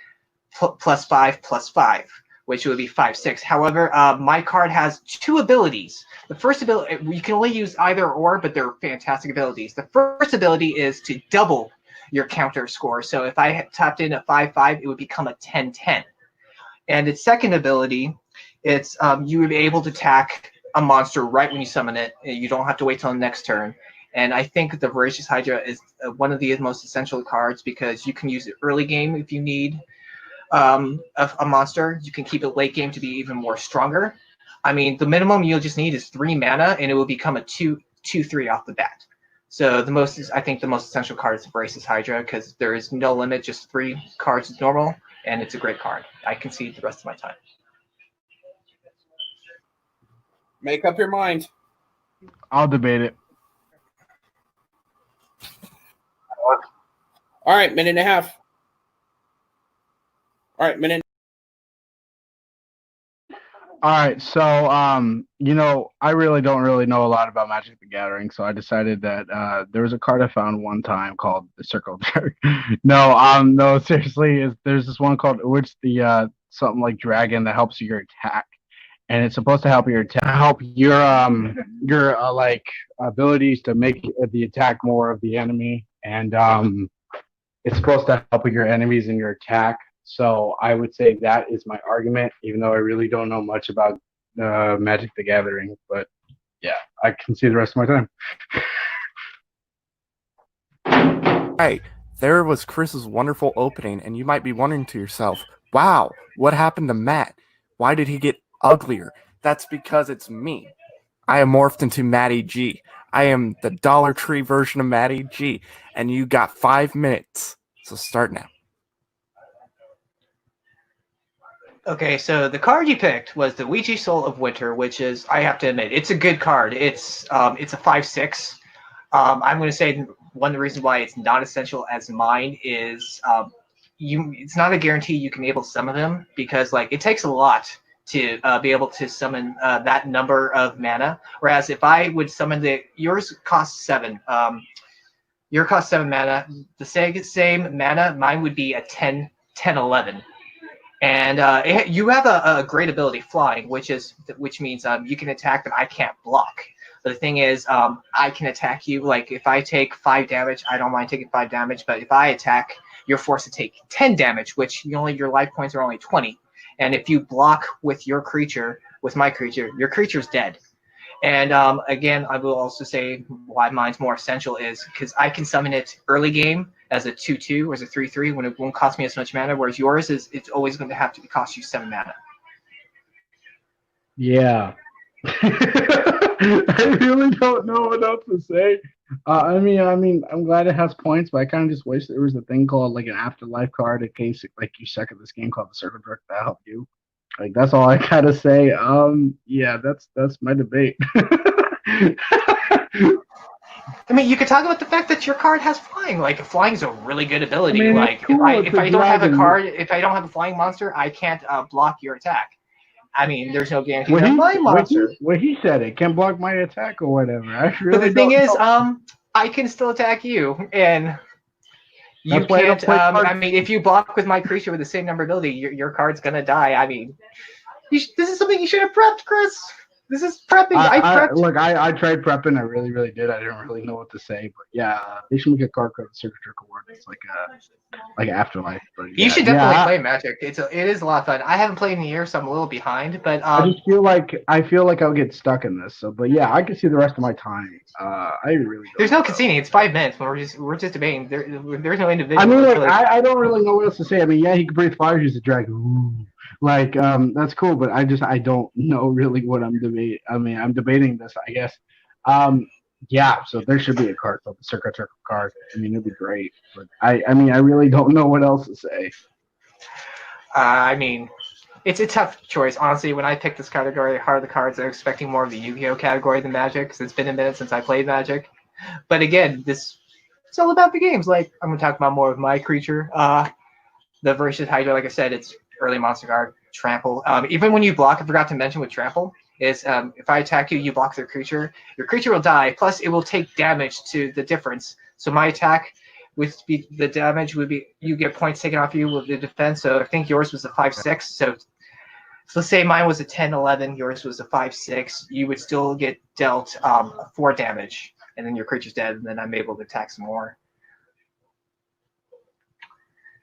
Speaker 2: +5/+5, which would be 5/6. However, my card has 2 abilities. The first ability, you can only use either or, but they're fantastic abilities. The first ability is to double your counter score. So if I had tapped in a 5/5, it would become a 10/10. And its second ability, it's you would be able to attack a monster right when you summon it. You don't have to wait till the next turn. And I think the Voracious Hydra is one of the most essential cards because you can use it early game if you need a monster. You can keep it late game to be even more stronger. I mean, the minimum you'll just need is 3 mana, and it will become a 2/3 off the bat. So I think the most essential card is Voracious Hydra because there is no limit, just 3 cards is normal, and it's a great card. I concede the rest of my time.
Speaker 1: Make up your mind.
Speaker 3: I'll debate it.
Speaker 1: All right, minute and a half. All right, minute.
Speaker 3: All right, so I really don't know a lot about Magic the Gathering, so I decided that there was a card I found one time called the Circle Jerk. No, seriously, there's this one called which the something like Dragon that helps your attack, and it's supposed to help your like abilities to make the attack more of the enemy, and it's supposed to help with your enemies and your attack. So I would say that is my argument, even though I really don't know much about Magic the Gathering. But yeah, I can see the rest of my time.
Speaker 7: Hey, there was Chris's wonderful opening, and you might be wondering to yourself, wow, what happened to Matt? Why did he get uglier? That's because it's me. I am morphed into Matty G. I am the Dollar Tree version of Matty G, and you got 5 minutes. So start now.
Speaker 2: Okay, so the card you picked was the Ouija Soul of Winter, which is, I have to admit, it's a good card. It's a 5/6. I'm going to say one of the reasons why it's not essential as mine is it's not a guarantee you can be able to summon them because like it takes a lot to be able to summon that number of mana. Whereas if I would summon yours costs 7. Your costs 7 mana. The same mana, mine would be a 10/11. And you have a great ability, Flying, which means you can attack, but I can't block. But the thing is, I can attack you. Like if I take 5 damage, I don't mind taking 5 damage. But if I attack, you're forced to take 10 damage, which your life points are only 20. And if you block with my creature, your creature's dead. And again, I will also say why mine's more essential is because I can summon it early game as a 2/2 or as a 3/3 when it won't cost me as much mana, whereas yours it's always going to have to cost you 7 mana.
Speaker 3: Yeah. I really don't know what else to say. I mean, I'm glad it has points, but I kind of just wish there was a thing called like an afterlife card in case like you suck at this game called the Circle Jerk that help you. Like that's all I gotta say. Yeah, that's my debate.
Speaker 2: I mean, you could talk about the fact that your card has Flying. Like, Flying is a really good ability.
Speaker 3: I mean,
Speaker 2: like,
Speaker 3: cool,
Speaker 2: if I don't have a
Speaker 3: dragon.
Speaker 2: card, if I don't have a Flying monster, I can't block your attack. I mean, there's no guarantee on my monster.
Speaker 3: He said it can block my attack or whatever. I really
Speaker 2: But the thing is,
Speaker 3: know.
Speaker 2: I can still attack you, and you can't. I mean, if you block with my creature with the same number ability, your card's gonna die. I mean, this is something you should have prepped, Chris. This is prepping. I prepped.
Speaker 3: Look, I tried prepping. I really, really did. I didn't really know what to say, but yeah, they should make a card called Circle Jerk Award. It's like Afterlife. But
Speaker 2: you should definitely play Magic. It is a lot of fun. I haven't played in a year, so I'm a little behind. But
Speaker 3: I just feel like I'll get stuck in this. So, but yeah, I can see the rest of my time. I really.
Speaker 2: There's no conceding. It's 5 minutes. We're just debating. There's no individual.
Speaker 3: I mean, I don't really know what else to say. I mean, yeah, he can breathe fire. He's a dragon. Ooh. Like, that's cool, but I don't know really what I'm debating. I mean, I'm debating this, I guess. Yeah, so there should be a card called the Circle Jerk card. I mean, it'd be great, but I mean, I really don't know what else to say.
Speaker 2: I mean, it's a tough choice. Honestly, when I picked this category, Heart of the Cards, I'm expecting more of the Yu-Gi-Oh category than Magic, because it's been a minute since I played Magic. But again, it's all about the games. Like, I'm going to talk about more of my creature. The Voracious Hydra, like I said, it's early monster card. Trample. Even when you block, I forgot to mention with Trample, is if I attack you, you block their creature. Your creature will die, plus it will take damage to the difference. So my attack would be, the damage would be, you get points taken off you with the defense. So I think yours was a 5/6. So let's say mine was a 10/11, yours was a 5/6. You would still get dealt 4 damage, and then your creature's dead, and then I'm able to attack some more.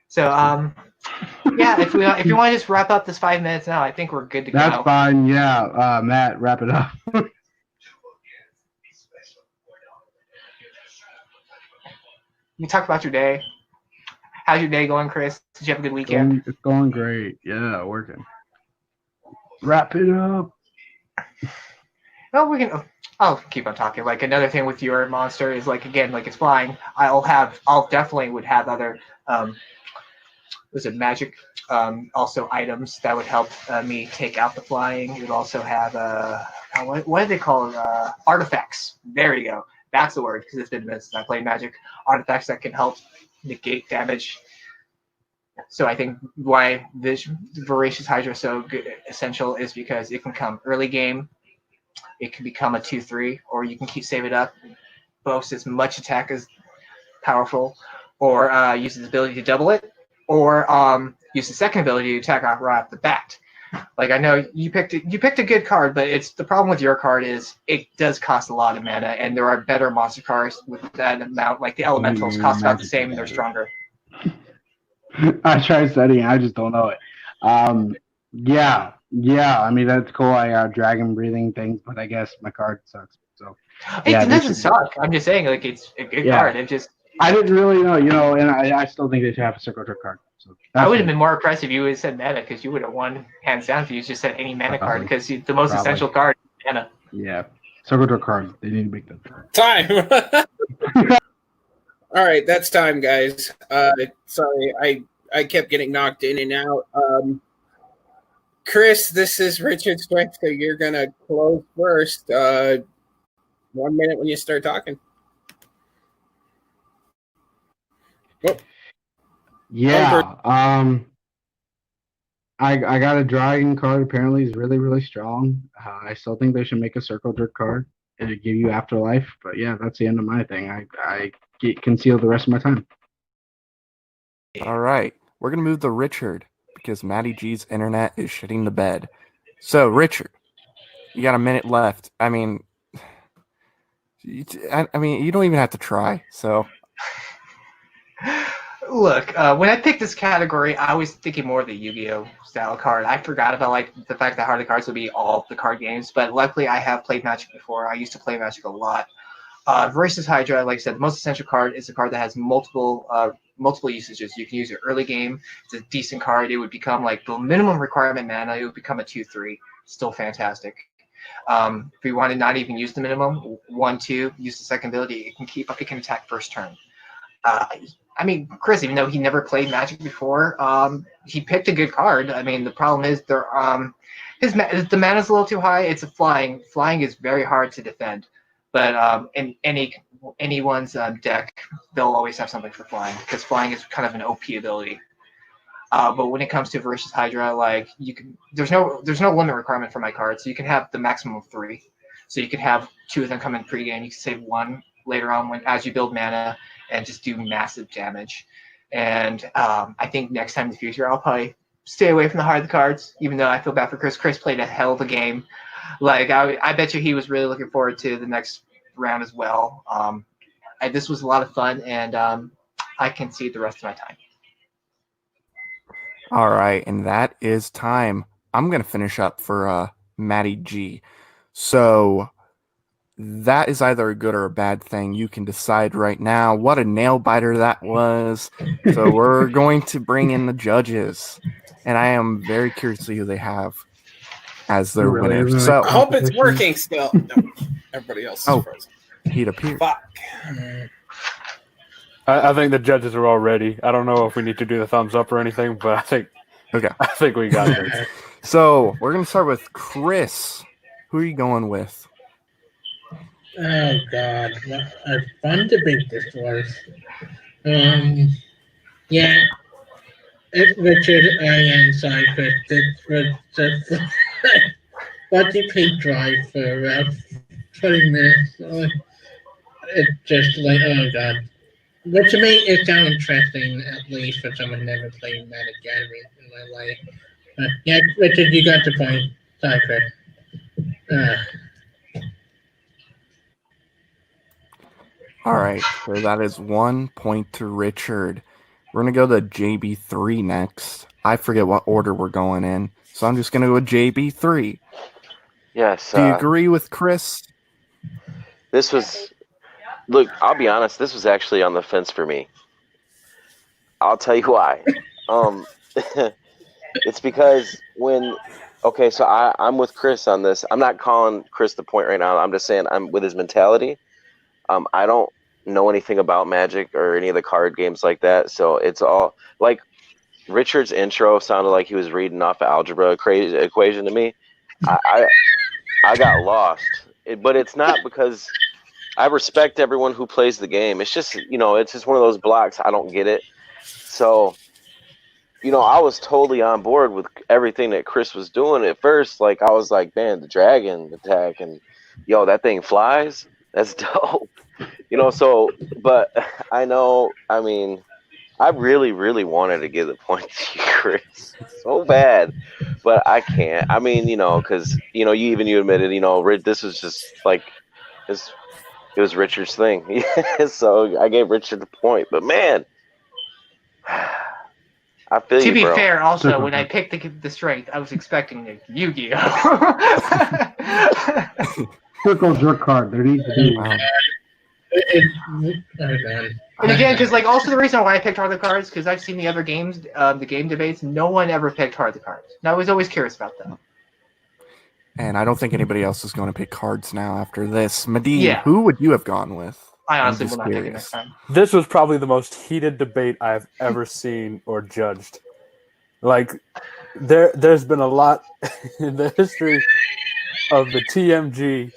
Speaker 2: So yeah, if you want to just wrap up this 5 minutes now, I think we're good to go.
Speaker 3: That's fine. Yeah, Matt, wrap it up.
Speaker 2: You talk about your day. How's your day going, Chris? Did you have a good weekend?
Speaker 3: It's going great. Yeah, working. Wrap it up.
Speaker 2: Well, I'll keep on talking. Like another thing with your monster is like, again, like it's flying. I'll definitely would have other was it magic? Also items that would help me take out the flying. It would also have what do they call it? Artifacts. There you go. That's the word, because it's been minutes since I played Magic. Artifacts that can help negate damage. So I think why this Voracious Hydra is so good, essential is because it can come early game. It can become a 2/3, or you can save it up, boast as much attack as powerful, or use its ability to double it, or use the second ability to attack off right off the bat. Like I know you picked a good card, but it's the problem with your card is it does cost a lot of mana, and there are better monster cards with that amount. Like the elementals cost about the same, and they're stronger.
Speaker 3: I tried studying, I just don't know it. Yeah. I mean that's cool. I got dragon breathing things, but I guess my card sucks. So
Speaker 2: It doesn't suck. I'm just saying, like it's a good card. It just
Speaker 3: I didn't really know, and I still think they should have a circle trick card. So
Speaker 2: I would have been more impressed if you would have said mana, because you would have won hands down if you just said any mana card, because the most essential card is mana.
Speaker 3: Yeah, circle trick card. They need to make them.
Speaker 1: Time. All right, that's time, guys. Sorry, I kept getting knocked in and out. Chris, this is Richard's strength, so you're gonna close first. 1 minute when you start talking. Oh.
Speaker 3: Yeah. I got a dragon card. Apparently, is really really strong. I still think they should make a circle jerk card and give you afterlife. But yeah, that's the end of my thing. I conceal the rest of my time.
Speaker 7: All right, we're gonna move to Richard because Matty G's internet is shitting the bed. So Richard, you got a minute left. I mean, you don't even have to try. So.
Speaker 2: Look, when I picked this category, I was thinking more of the Yu-Gi-Oh! Style card. I forgot about like the fact that Heart of Cards would be all the card games, but luckily I have played Magic before. I used to play Magic a lot. Voracious Hydra, like I said, the most essential card is a card that has multiple usages. You can use it early game. It's a decent card. It would become like the minimum requirement mana. It would become a 2/3. Still fantastic. If you want to not even use the minimum, 1/2, use the second ability. It can attack first turn. I mean, Chris, even though he never played Magic before, he picked a good card. I mean, the problem is the mana's a little too high. It's a flying. Flying is very hard to defend, but in anyone's deck, they'll always have something for flying, because flying is kind of an OP ability. But when it comes to Voracious Hydra, like there's no limit requirement for my card, so you can have the maximum of 3. So you can have 2 of them come in pregame. You can save 1 later on as you build mana, and just do massive damage. And I think next time in the future, I'll probably stay away from the hard cards, even though I feel bad for Chris. Chris played a hell of a game. Like I bet you he was really looking forward to the next round as well. This was a lot of fun, and I can see the rest of my time.
Speaker 7: All right, and that is time. I'm going to finish up for Matty G. So that is either a good or a bad thing. You can decide right now. What a nail biter that was. So we're going to bring in the judges, and I am very curious to see who they have as their winners. So
Speaker 1: I hope it's working still. No, everybody else is frozen.
Speaker 7: He'd appear.
Speaker 1: Fuck.
Speaker 5: I think the judges are all ready. I don't know if we need to do the thumbs up or anything, but I think we got this.
Speaker 7: So we're going to start with Chris. Who are you going with?
Speaker 4: Oh God, what a fun debate this was. Yeah, Richard, I am sorry, Chris. Watching paint dry for about 20 minutes. It's just like, oh god. But to me, it sounds interesting, at least for someone who never played Magic Gathering in my life. Yeah, Richard, you got the point. Sorry, Chris.
Speaker 7: All right, so that is 1 point to Richard. We're going to go to JB3 next. I forget what order we're going in, so I'm just going to go with JB3.
Speaker 6: Yes.
Speaker 7: Do you agree with Chris?
Speaker 6: This was. Look, I'll be honest. This was actually on the fence for me. I'll tell you why. It's because when. Okay, so I'm with Chris on this. I'm not calling Chris the point right now. I'm just saying I'm with his mentality. I don't know anything about Magic or any of the card games like that, so it's all like Richard's intro sounded like he was reading off an algebra equation to me. I got lost, but it's not because I respect everyone who plays the game. It's just it's just one of those blocks. I don't get it, so I was totally on board with everything that Chris was doing at first. Like I was like, man, the dragon attack and that thing flies. That's dope. So, but I really, really wanted to give the point to you, Chris, so bad, but I can't. Because, you admitted, this was just like, it was Richard's thing. So I gave Richard the point, but man, I feel you,
Speaker 2: To be
Speaker 6: bro.
Speaker 2: fair, also, when I picked the strength, I was expecting a Yu-Gi-Oh!
Speaker 3: Circle's your card. There needs to be.
Speaker 7: Wow.
Speaker 2: And again, because also the reason why I picked Heart of the Cards, because I've seen the other games, the game debates, no one ever picked Heart of the Cards. And I was always curious about that.
Speaker 7: And I don't think anybody else is going to pick cards now after this. Medivh,
Speaker 2: Yeah.
Speaker 7: who would you have gone with?
Speaker 2: I
Speaker 7: I'm
Speaker 2: honestly
Speaker 7: just
Speaker 2: will not pick it
Speaker 7: curious.
Speaker 2: next time.
Speaker 5: This was probably the most heated debate I've ever seen or judged. Like, there's been a lot in the history of the TMG.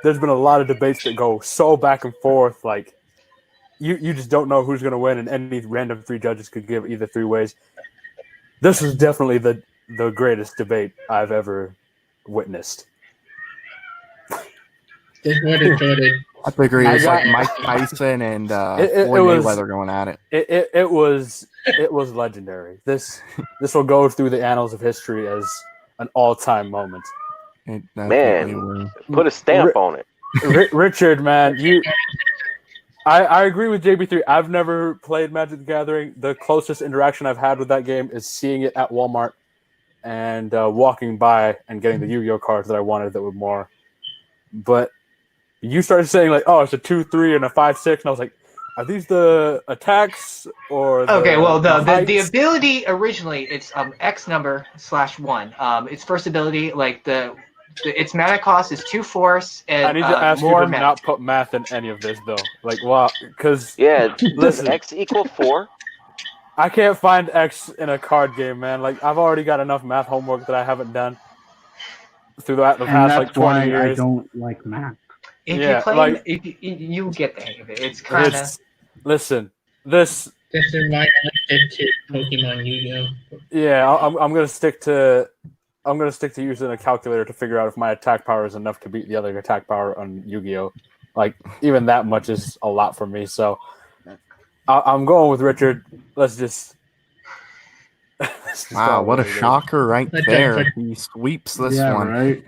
Speaker 5: There's been a lot of debates that go so back and forth. Like, you just don't know who's going to win, and any random three judges could give either three ways. This was definitely the greatest debate I've ever witnessed.
Speaker 4: This one is Jordan.
Speaker 7: I figure it
Speaker 5: I
Speaker 7: was
Speaker 5: got-
Speaker 7: like Mike Tyson and
Speaker 5: It
Speaker 7: Floyd
Speaker 5: was-
Speaker 7: Mayweather going at it.
Speaker 5: It was legendary. This will go through the annals of history as an all-time moment.
Speaker 7: It definitely will.
Speaker 6: Put a stamp on it.
Speaker 5: Richard, man, I agree with JB3. I've never played Magic the Gathering. The closest interaction I've had with that game is seeing it at Walmart and walking by and getting the Yu-Gi-Oh cards that I wanted that were more. But you started saying like, oh, it's a 2-3 and a 5-6, and I was like, are these the attacks or?
Speaker 2: Okay, well, the
Speaker 5: heights?
Speaker 2: ability originally it's X number /1. Its first ability, like its mana cost is 2 force and
Speaker 5: I need to ask you
Speaker 2: more
Speaker 5: to
Speaker 2: mana.
Speaker 5: not put math in any of this though. Like, wow, because
Speaker 6: Yeah, does
Speaker 5: Listen.
Speaker 6: X equal 4?
Speaker 5: I can't find X in a card game, man. Like, I've already got enough math homework that I haven't done through the
Speaker 3: And
Speaker 5: past
Speaker 3: that's
Speaker 5: like 20
Speaker 3: why
Speaker 5: years.
Speaker 3: I don't like math.
Speaker 2: If
Speaker 5: Yeah,
Speaker 2: you play,
Speaker 5: like-
Speaker 2: you get the hang of it. It's kind of
Speaker 5: Listen, this.
Speaker 4: This is why I did to Pokemon Yu-Gi-Oh!
Speaker 5: Yeah, I'm gonna stick to using a calculator to figure out if my attack power is enough to beat the other attack power on Yu-Gi-Oh. Like, even that much is a lot for me. So I'm going with Richard. Let's just
Speaker 7: Wow,
Speaker 5: go
Speaker 7: what a
Speaker 5: with it.
Speaker 7: shocker right
Speaker 4: Okay,
Speaker 7: there.
Speaker 4: but-
Speaker 7: He sweeps this
Speaker 3: Yeah,
Speaker 7: one.
Speaker 3: right.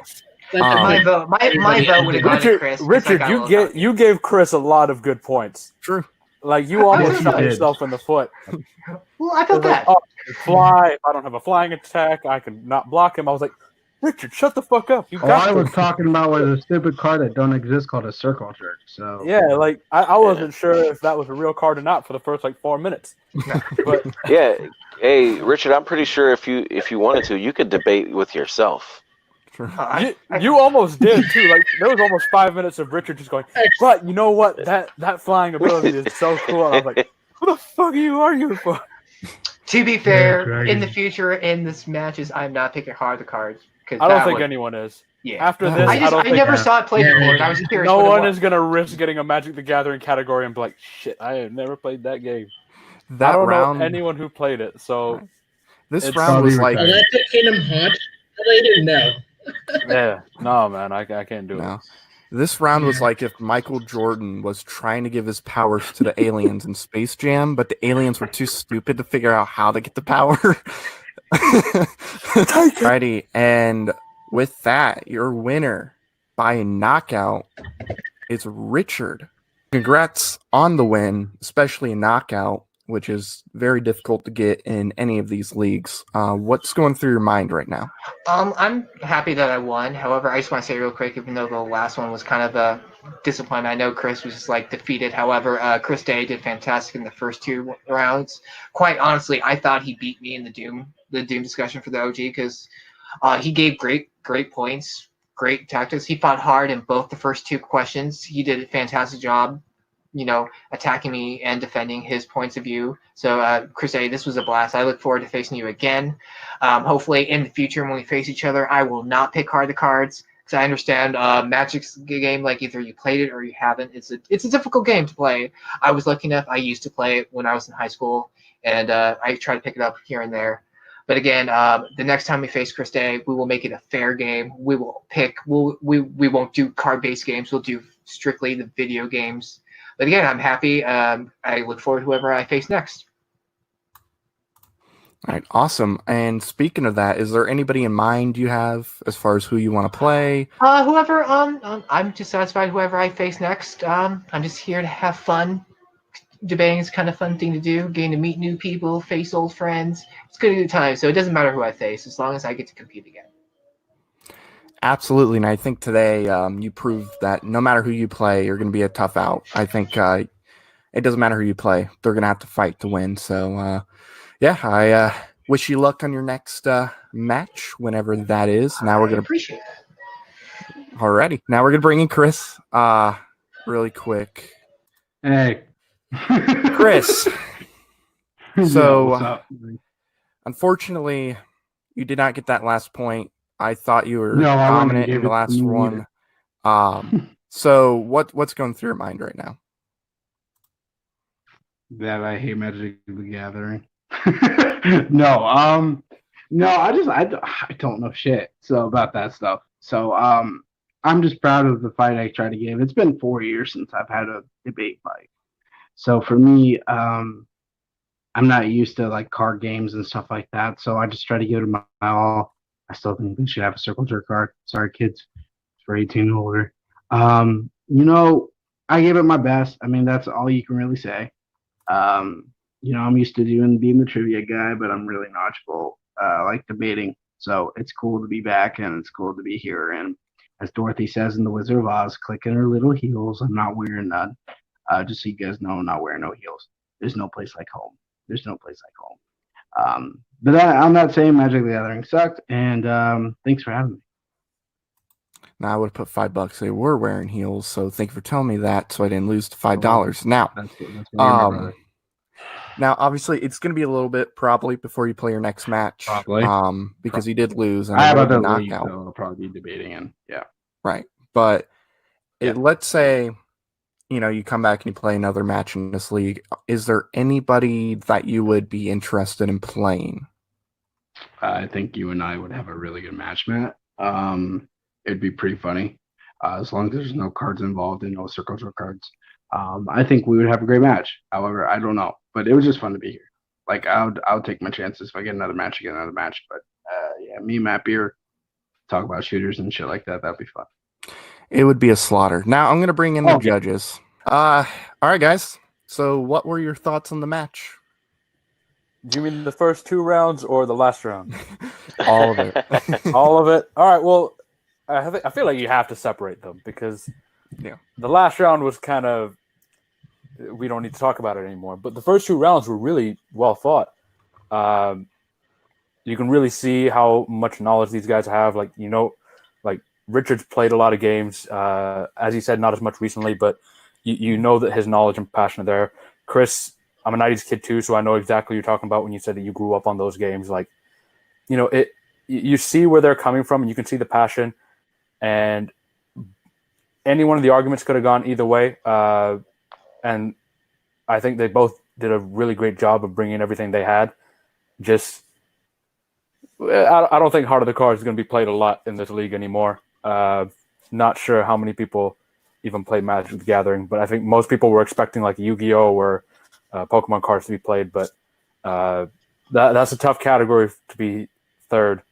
Speaker 2: my vote. My vote would have gone to Chris. 'cause I
Speaker 5: Richard,
Speaker 2: got a little cocky.
Speaker 5: you gave Chris a lot of good points.
Speaker 7: True.
Speaker 5: Like, you almost
Speaker 3: Yes, you
Speaker 5: shot
Speaker 3: did.
Speaker 5: yourself in the foot.
Speaker 2: Well, I
Speaker 5: It
Speaker 2: felt
Speaker 5: was like,
Speaker 2: that.
Speaker 5: oh, I can fly. If I don't have a flying attack, I can not block him. I was like, Richard, shut the fuck up. You
Speaker 3: All
Speaker 5: got
Speaker 3: I was
Speaker 5: this.
Speaker 3: talking about was a stupid card that don't exist called a circle jerk. So
Speaker 5: Yeah, like I wasn't sure if that was a real card or not for the first like 4 minutes. But
Speaker 6: Yeah. Hey, Richard, I'm pretty sure if you wanted to, you could debate with yourself.
Speaker 7: True.
Speaker 5: you almost did too. Like, there was almost 5 minutes of Richard just going, but you know what? That flying ability is so cool. And I was like, what the fuck are you arguing for?
Speaker 2: To be fair,
Speaker 3: Dragon.
Speaker 2: in the future, in this matches, I'm not picking hard the cards.
Speaker 5: I don't think anyone is.
Speaker 2: Yeah.
Speaker 5: After this,
Speaker 2: I
Speaker 5: don't think
Speaker 2: never saw it played
Speaker 4: Yeah,
Speaker 2: before, and I was curious.
Speaker 5: no
Speaker 2: what it
Speaker 5: one
Speaker 2: was.
Speaker 5: is gonna risk getting a Magic the Gathering category and be like, shit, I have never played that game. I
Speaker 7: That
Speaker 5: don't
Speaker 7: round,
Speaker 5: know anyone who played it, so
Speaker 7: This
Speaker 5: It's
Speaker 7: round was
Speaker 3: probably
Speaker 7: like
Speaker 3: retired.
Speaker 4: Electric Kingdom Hot. I didn't know.
Speaker 5: Yeah, no, man, I can't do
Speaker 7: no.
Speaker 5: it.
Speaker 7: This round was
Speaker 4: Yeah.
Speaker 7: like if Michael Jordan was trying to give his powers to the aliens in Space Jam, but the aliens were too stupid to figure out how to get the power. Alrighty, and with that, your winner by knockout is Richard. Congrats on the win, especially a knockout, which is very difficult to get in any of these leagues. What's going through your mind right now?
Speaker 2: I'm happy that I won. However, I just want to say real quick, even though the last one was kind of a disappointment, I know Chris was just like defeated. However, Chris Day did fantastic in the first 2 rounds. Quite honestly, I thought he beat me in the Doom discussion for the OG because he gave great points, great tactics. He fought hard in both the first 2 questions. He did a fantastic job, attacking me and defending his points of view. So, Chris A, this was a blast. I look forward to facing you again. Hopefully, in the future, when we face each other, I will not pick hard the cards because I understand Magic's game. Like either you played it or you haven't. It's a difficult game to play. I was lucky enough. I used to play it when I was in high school, and I try to pick it up here and there. But again, the next time we face Chris Day, we will make it a fair game. We will pick. We won't do card-based games. We'll do strictly the video games. But again, I'm happy. I look forward to whoever I face next.
Speaker 7: All right, awesome. And speaking of that, is there anybody in mind you have as far as who you want to play?
Speaker 2: Whoever. I'm just satisfied whoever I face next. I'm just here to have fun. Debating is kind of fun thing to do. Getting to meet new people, face old friends. It's a good time. So it doesn't matter who I face as long as I get to compete again.
Speaker 7: Absolutely, and I think today you proved that no matter who you play, you're going to be a tough out. I think it doesn't matter who you play; they're going to have to fight to win. So, yeah, I wish you luck on your next match, whenever that is. Now we're going to
Speaker 2: appreciate that.
Speaker 7: Alrighty, now we're going to bring in Chris. Really quick,
Speaker 3: Hey.
Speaker 7: Chris.
Speaker 3: Yeah,
Speaker 7: So,
Speaker 3: what's up?
Speaker 7: unfortunately, you did not get that last point. I thought you were
Speaker 3: No, I wouldn't
Speaker 7: dominant
Speaker 3: give
Speaker 7: in the
Speaker 3: it to
Speaker 7: last
Speaker 3: me
Speaker 7: one.
Speaker 3: either.
Speaker 7: So what's going through your mind right now?
Speaker 3: That I hate Magic the Gathering. No, I don't know shit so about that stuff. So I'm just proud of the fight I tried to give. It's been 4 years since I've had a debate fight. So for me, I'm not used to like card games and stuff like that. So I just try to give it my all. I still think we should have a circle jerk card. Sorry, kids. It's for 18 and older. I gave it my best. I mean, that's all you can really say. I'm used to being the trivia guy, but I'm really knowledgeable. I like debating. So it's cool to be back and it's cool to be here. And as Dorothy says in The Wizard of Oz, clicking her little heels. I'm not wearing none. Just so you guys know, I'm not wearing no heels. There's no place like home. There's no place like home. But I'm not saying Magic the Gathering sucked, and thanks for having me.
Speaker 7: Now I would have put $5. They were wearing heels, so thank you for telling me that, so I didn't lose to $5. Now,
Speaker 3: That's my brother.
Speaker 7: now obviously it's going to be a little bit probably before you play your next match,
Speaker 3: Probably.
Speaker 7: because you did lose. And
Speaker 3: I have
Speaker 7: it will be
Speaker 3: other leagues,
Speaker 7: knockout.
Speaker 3: so I'll probably be debating in. Yeah.
Speaker 7: Right, but
Speaker 3: Yeah.
Speaker 7: let's say you come back and you play another match in this league. Is there anybody that you would be interested in playing?
Speaker 3: I think you and I would have a really good match, Matt. It'd be pretty funny, as long as there's no cards involved and no circles or cards. I think we would have a great match. However, I don't know, but it was just fun to be here. Like I'll take my chances. If I get another match, But yeah, me and Matt Beer talk about shooters and shit like that. That'd be fun.
Speaker 7: It would be a slaughter. Now I'm going to bring in the judges. All right, guys. So what were your thoughts on the match?
Speaker 5: Do you mean the first 2 rounds or the last round?
Speaker 7: All of it.
Speaker 5: All of it. All right. Well, I feel like you have to separate them because the last round was kind of we don't need to talk about it anymore. But the first 2 rounds were really well fought. You can really see how much knowledge these guys have. Like Richard's played a lot of games. As he said, not as much recently, but you know that his knowledge and passion are there. Chris, I'm a 90s kid too, so I know exactly what you're talking about when you said that you grew up on those games. Like, you see where they're coming from and you can see the passion. And any one of the arguments could have gone either way. And I think they both did a really great job of bringing everything they had. Just I don't think Heart of the Cards is going to be played a lot in this league anymore. Not sure how many people even play Magic the Gathering, but I think most people were expecting like Yu-Gi-Oh or Pokemon cards to be played, but that's a tough category to be third.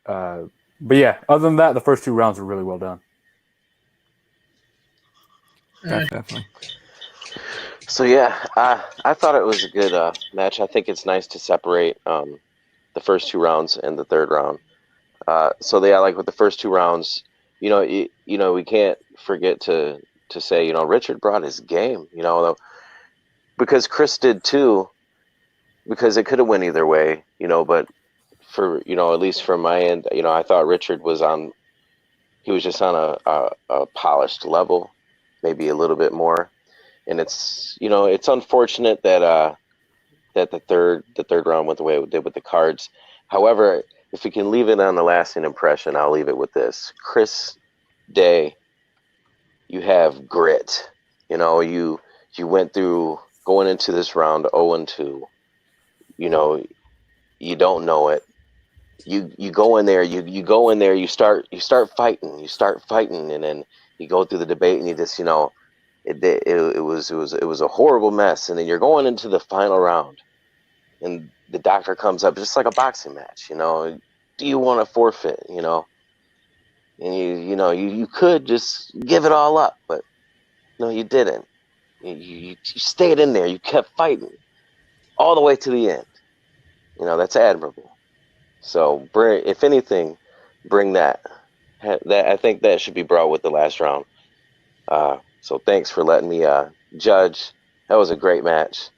Speaker 5: But yeah, other than that, the first 2 rounds were really well done.
Speaker 7: Definitely.
Speaker 6: So yeah, I thought it was a good match. I think it's nice to separate the first 2 rounds and the third round. So yeah, like with the first 2 rounds, we can't forget to say, Richard brought his game, because Chris did too, because it could have went either way, but for, at least from my end, I thought Richard was just on a polished level, maybe a little bit more. And it's, it's unfortunate that the third round went the way it did with the cards. However, if we can leave it on the lasting impression, I'll leave it with this. Chris Day, you have grit. You went through going into this round 0-2. You don't know it. You go in there. You go in there. You start fighting. And then you go through the debate, and you just it was a horrible mess. And then you're going into the final round, and the doctor comes up just like a boxing match. Do you want to forfeit? And you could just give it all up, but no, you didn't. You stayed in there. You kept fighting all the way to the end. That's admirable. So if anything, bring that. I think that should be brought with the last round. So thanks for letting me judge. That was a great match,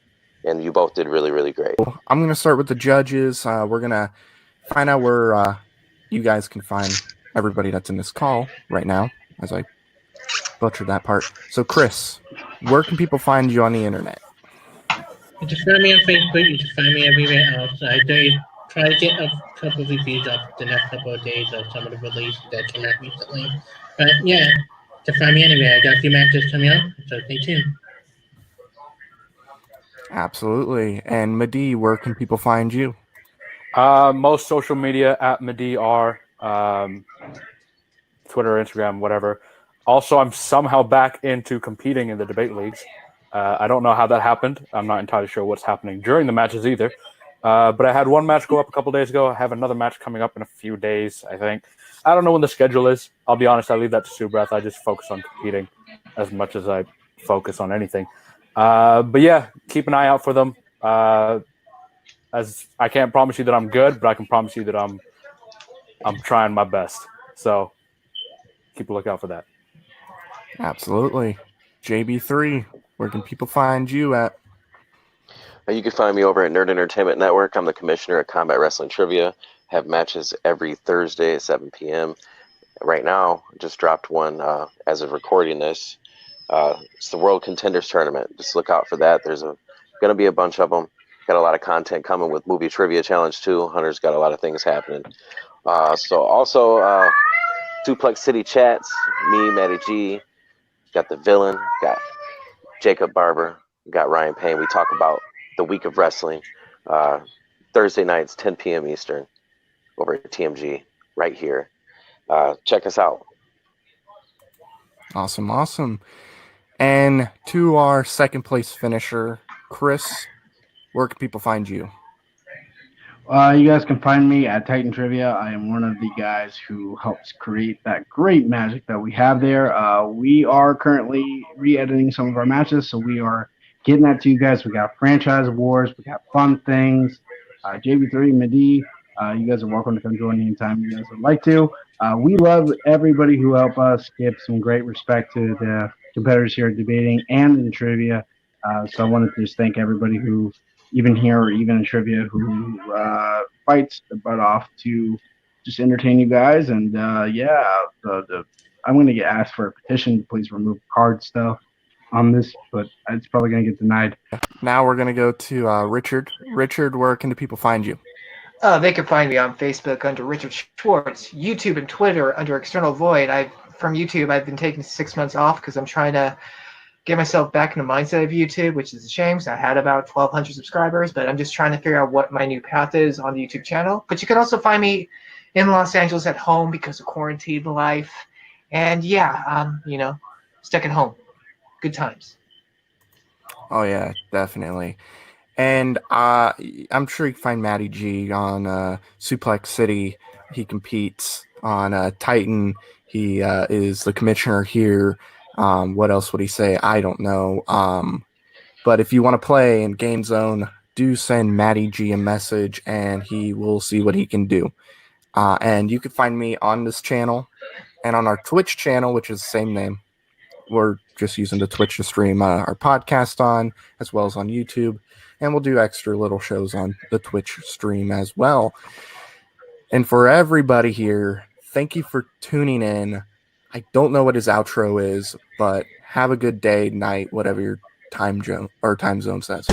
Speaker 6: and you both did really, really great.
Speaker 7: I'm going to start with the judges. We're going to find out where you guys can find everybody that's in this call right now, as I butchered that part. So, Chris, where can people find you on the internet?
Speaker 4: You can find me on Facebook. You can find me everywhere else. I do try to get a couple of reviews up the next couple of days of some of the releases that came out recently. But yeah, to find me anywhere. I got a few matches coming up, so stay tuned.
Speaker 7: Absolutely. And Madi, where can people find you?
Speaker 5: Most social media at MadiR, Twitter, Instagram, whatever. Also, I'm somehow back into competing in the debate leagues. I don't know how that happened. I'm not entirely sure what's happening during the matches either. But I had one match go up a couple days ago. I have another match coming up in a few days, I think. I don't know when the schedule is. I'll be honest, I leave that to Sue Breath. I just focus on competing as much as I focus on anything. But yeah, keep an eye out for them. As I can't promise you that I'm good, but I can promise you that I'm trying my best. So keep a lookout for that.
Speaker 7: Absolutely. JB3, where can people find you at?
Speaker 6: You can find me over at Nerd Entertainment Network. I'm the commissioner at Combat Wrestling Trivia. Have matches every Thursday at 7 p.m. Right now, just dropped one as of recording this. It's the World Contenders Tournament. Just look out for that. There's going to be a bunch of them. Got a lot of content coming with Movie Trivia Challenge too. Hunter's got a lot of things happening. So also Duplex City Chats, me, Matty G, got the Villain, got Jacob Barber, got Ryan Payne. We talk about the week of wrestling. Thursday nights, 10 p.m. Eastern, over at TMG, right here. Check us out.
Speaker 7: Awesome. And to our second place finisher, Chris, where can people find you?
Speaker 3: You guys can find me at Titan Trivia. I am one of the guys who helps create that great magic that we have there. We are currently re-editing some of our matches, so we are getting that to you guys. We got franchise wars, we got fun things. JB3, Madi, you guys are welcome to come join anytime you guys would like to. We love everybody who helped us. Give some great respect to the competitors here debating and in trivia. So I wanted to just thank everybody who, even here or even in trivia, who fights the butt off to just entertain you guys. And I'm going to get asked for a petition to please remove card stuff on this, but it's probably going to get denied.
Speaker 7: Now we're going to go to Richard. Richard, where can the people find you?
Speaker 2: They can find me on Facebook under Richard Schwartz, YouTube and Twitter under External Void. From YouTube, I've been taking 6 months off because I'm trying to get myself back in the mindset of YouTube, which is a shame because I had about 1,200 subscribers, but I'm just trying to figure out what my new path is on the YouTube channel. But you can also find me in Los Angeles at home because of quarantine life. And yeah, stuck at home. Good times.
Speaker 7: Oh yeah, definitely. And I'm sure you can find Matty G on Suplex City. He competes on Titan. He is the commissioner here. What else would he say? I don't know. But if you want to play in GameZone, do send Matty G a message, and he will see what he can do. And you can find me on this channel and on our Twitch channel, which is the same name. We're just using the Twitch to stream our podcast on, as well as on YouTube. And we'll do extra little shows on the Twitch stream as well. And for everybody here, thank you for tuning in. I don't know what his outro is, but have a good day, night, whatever your time zone says.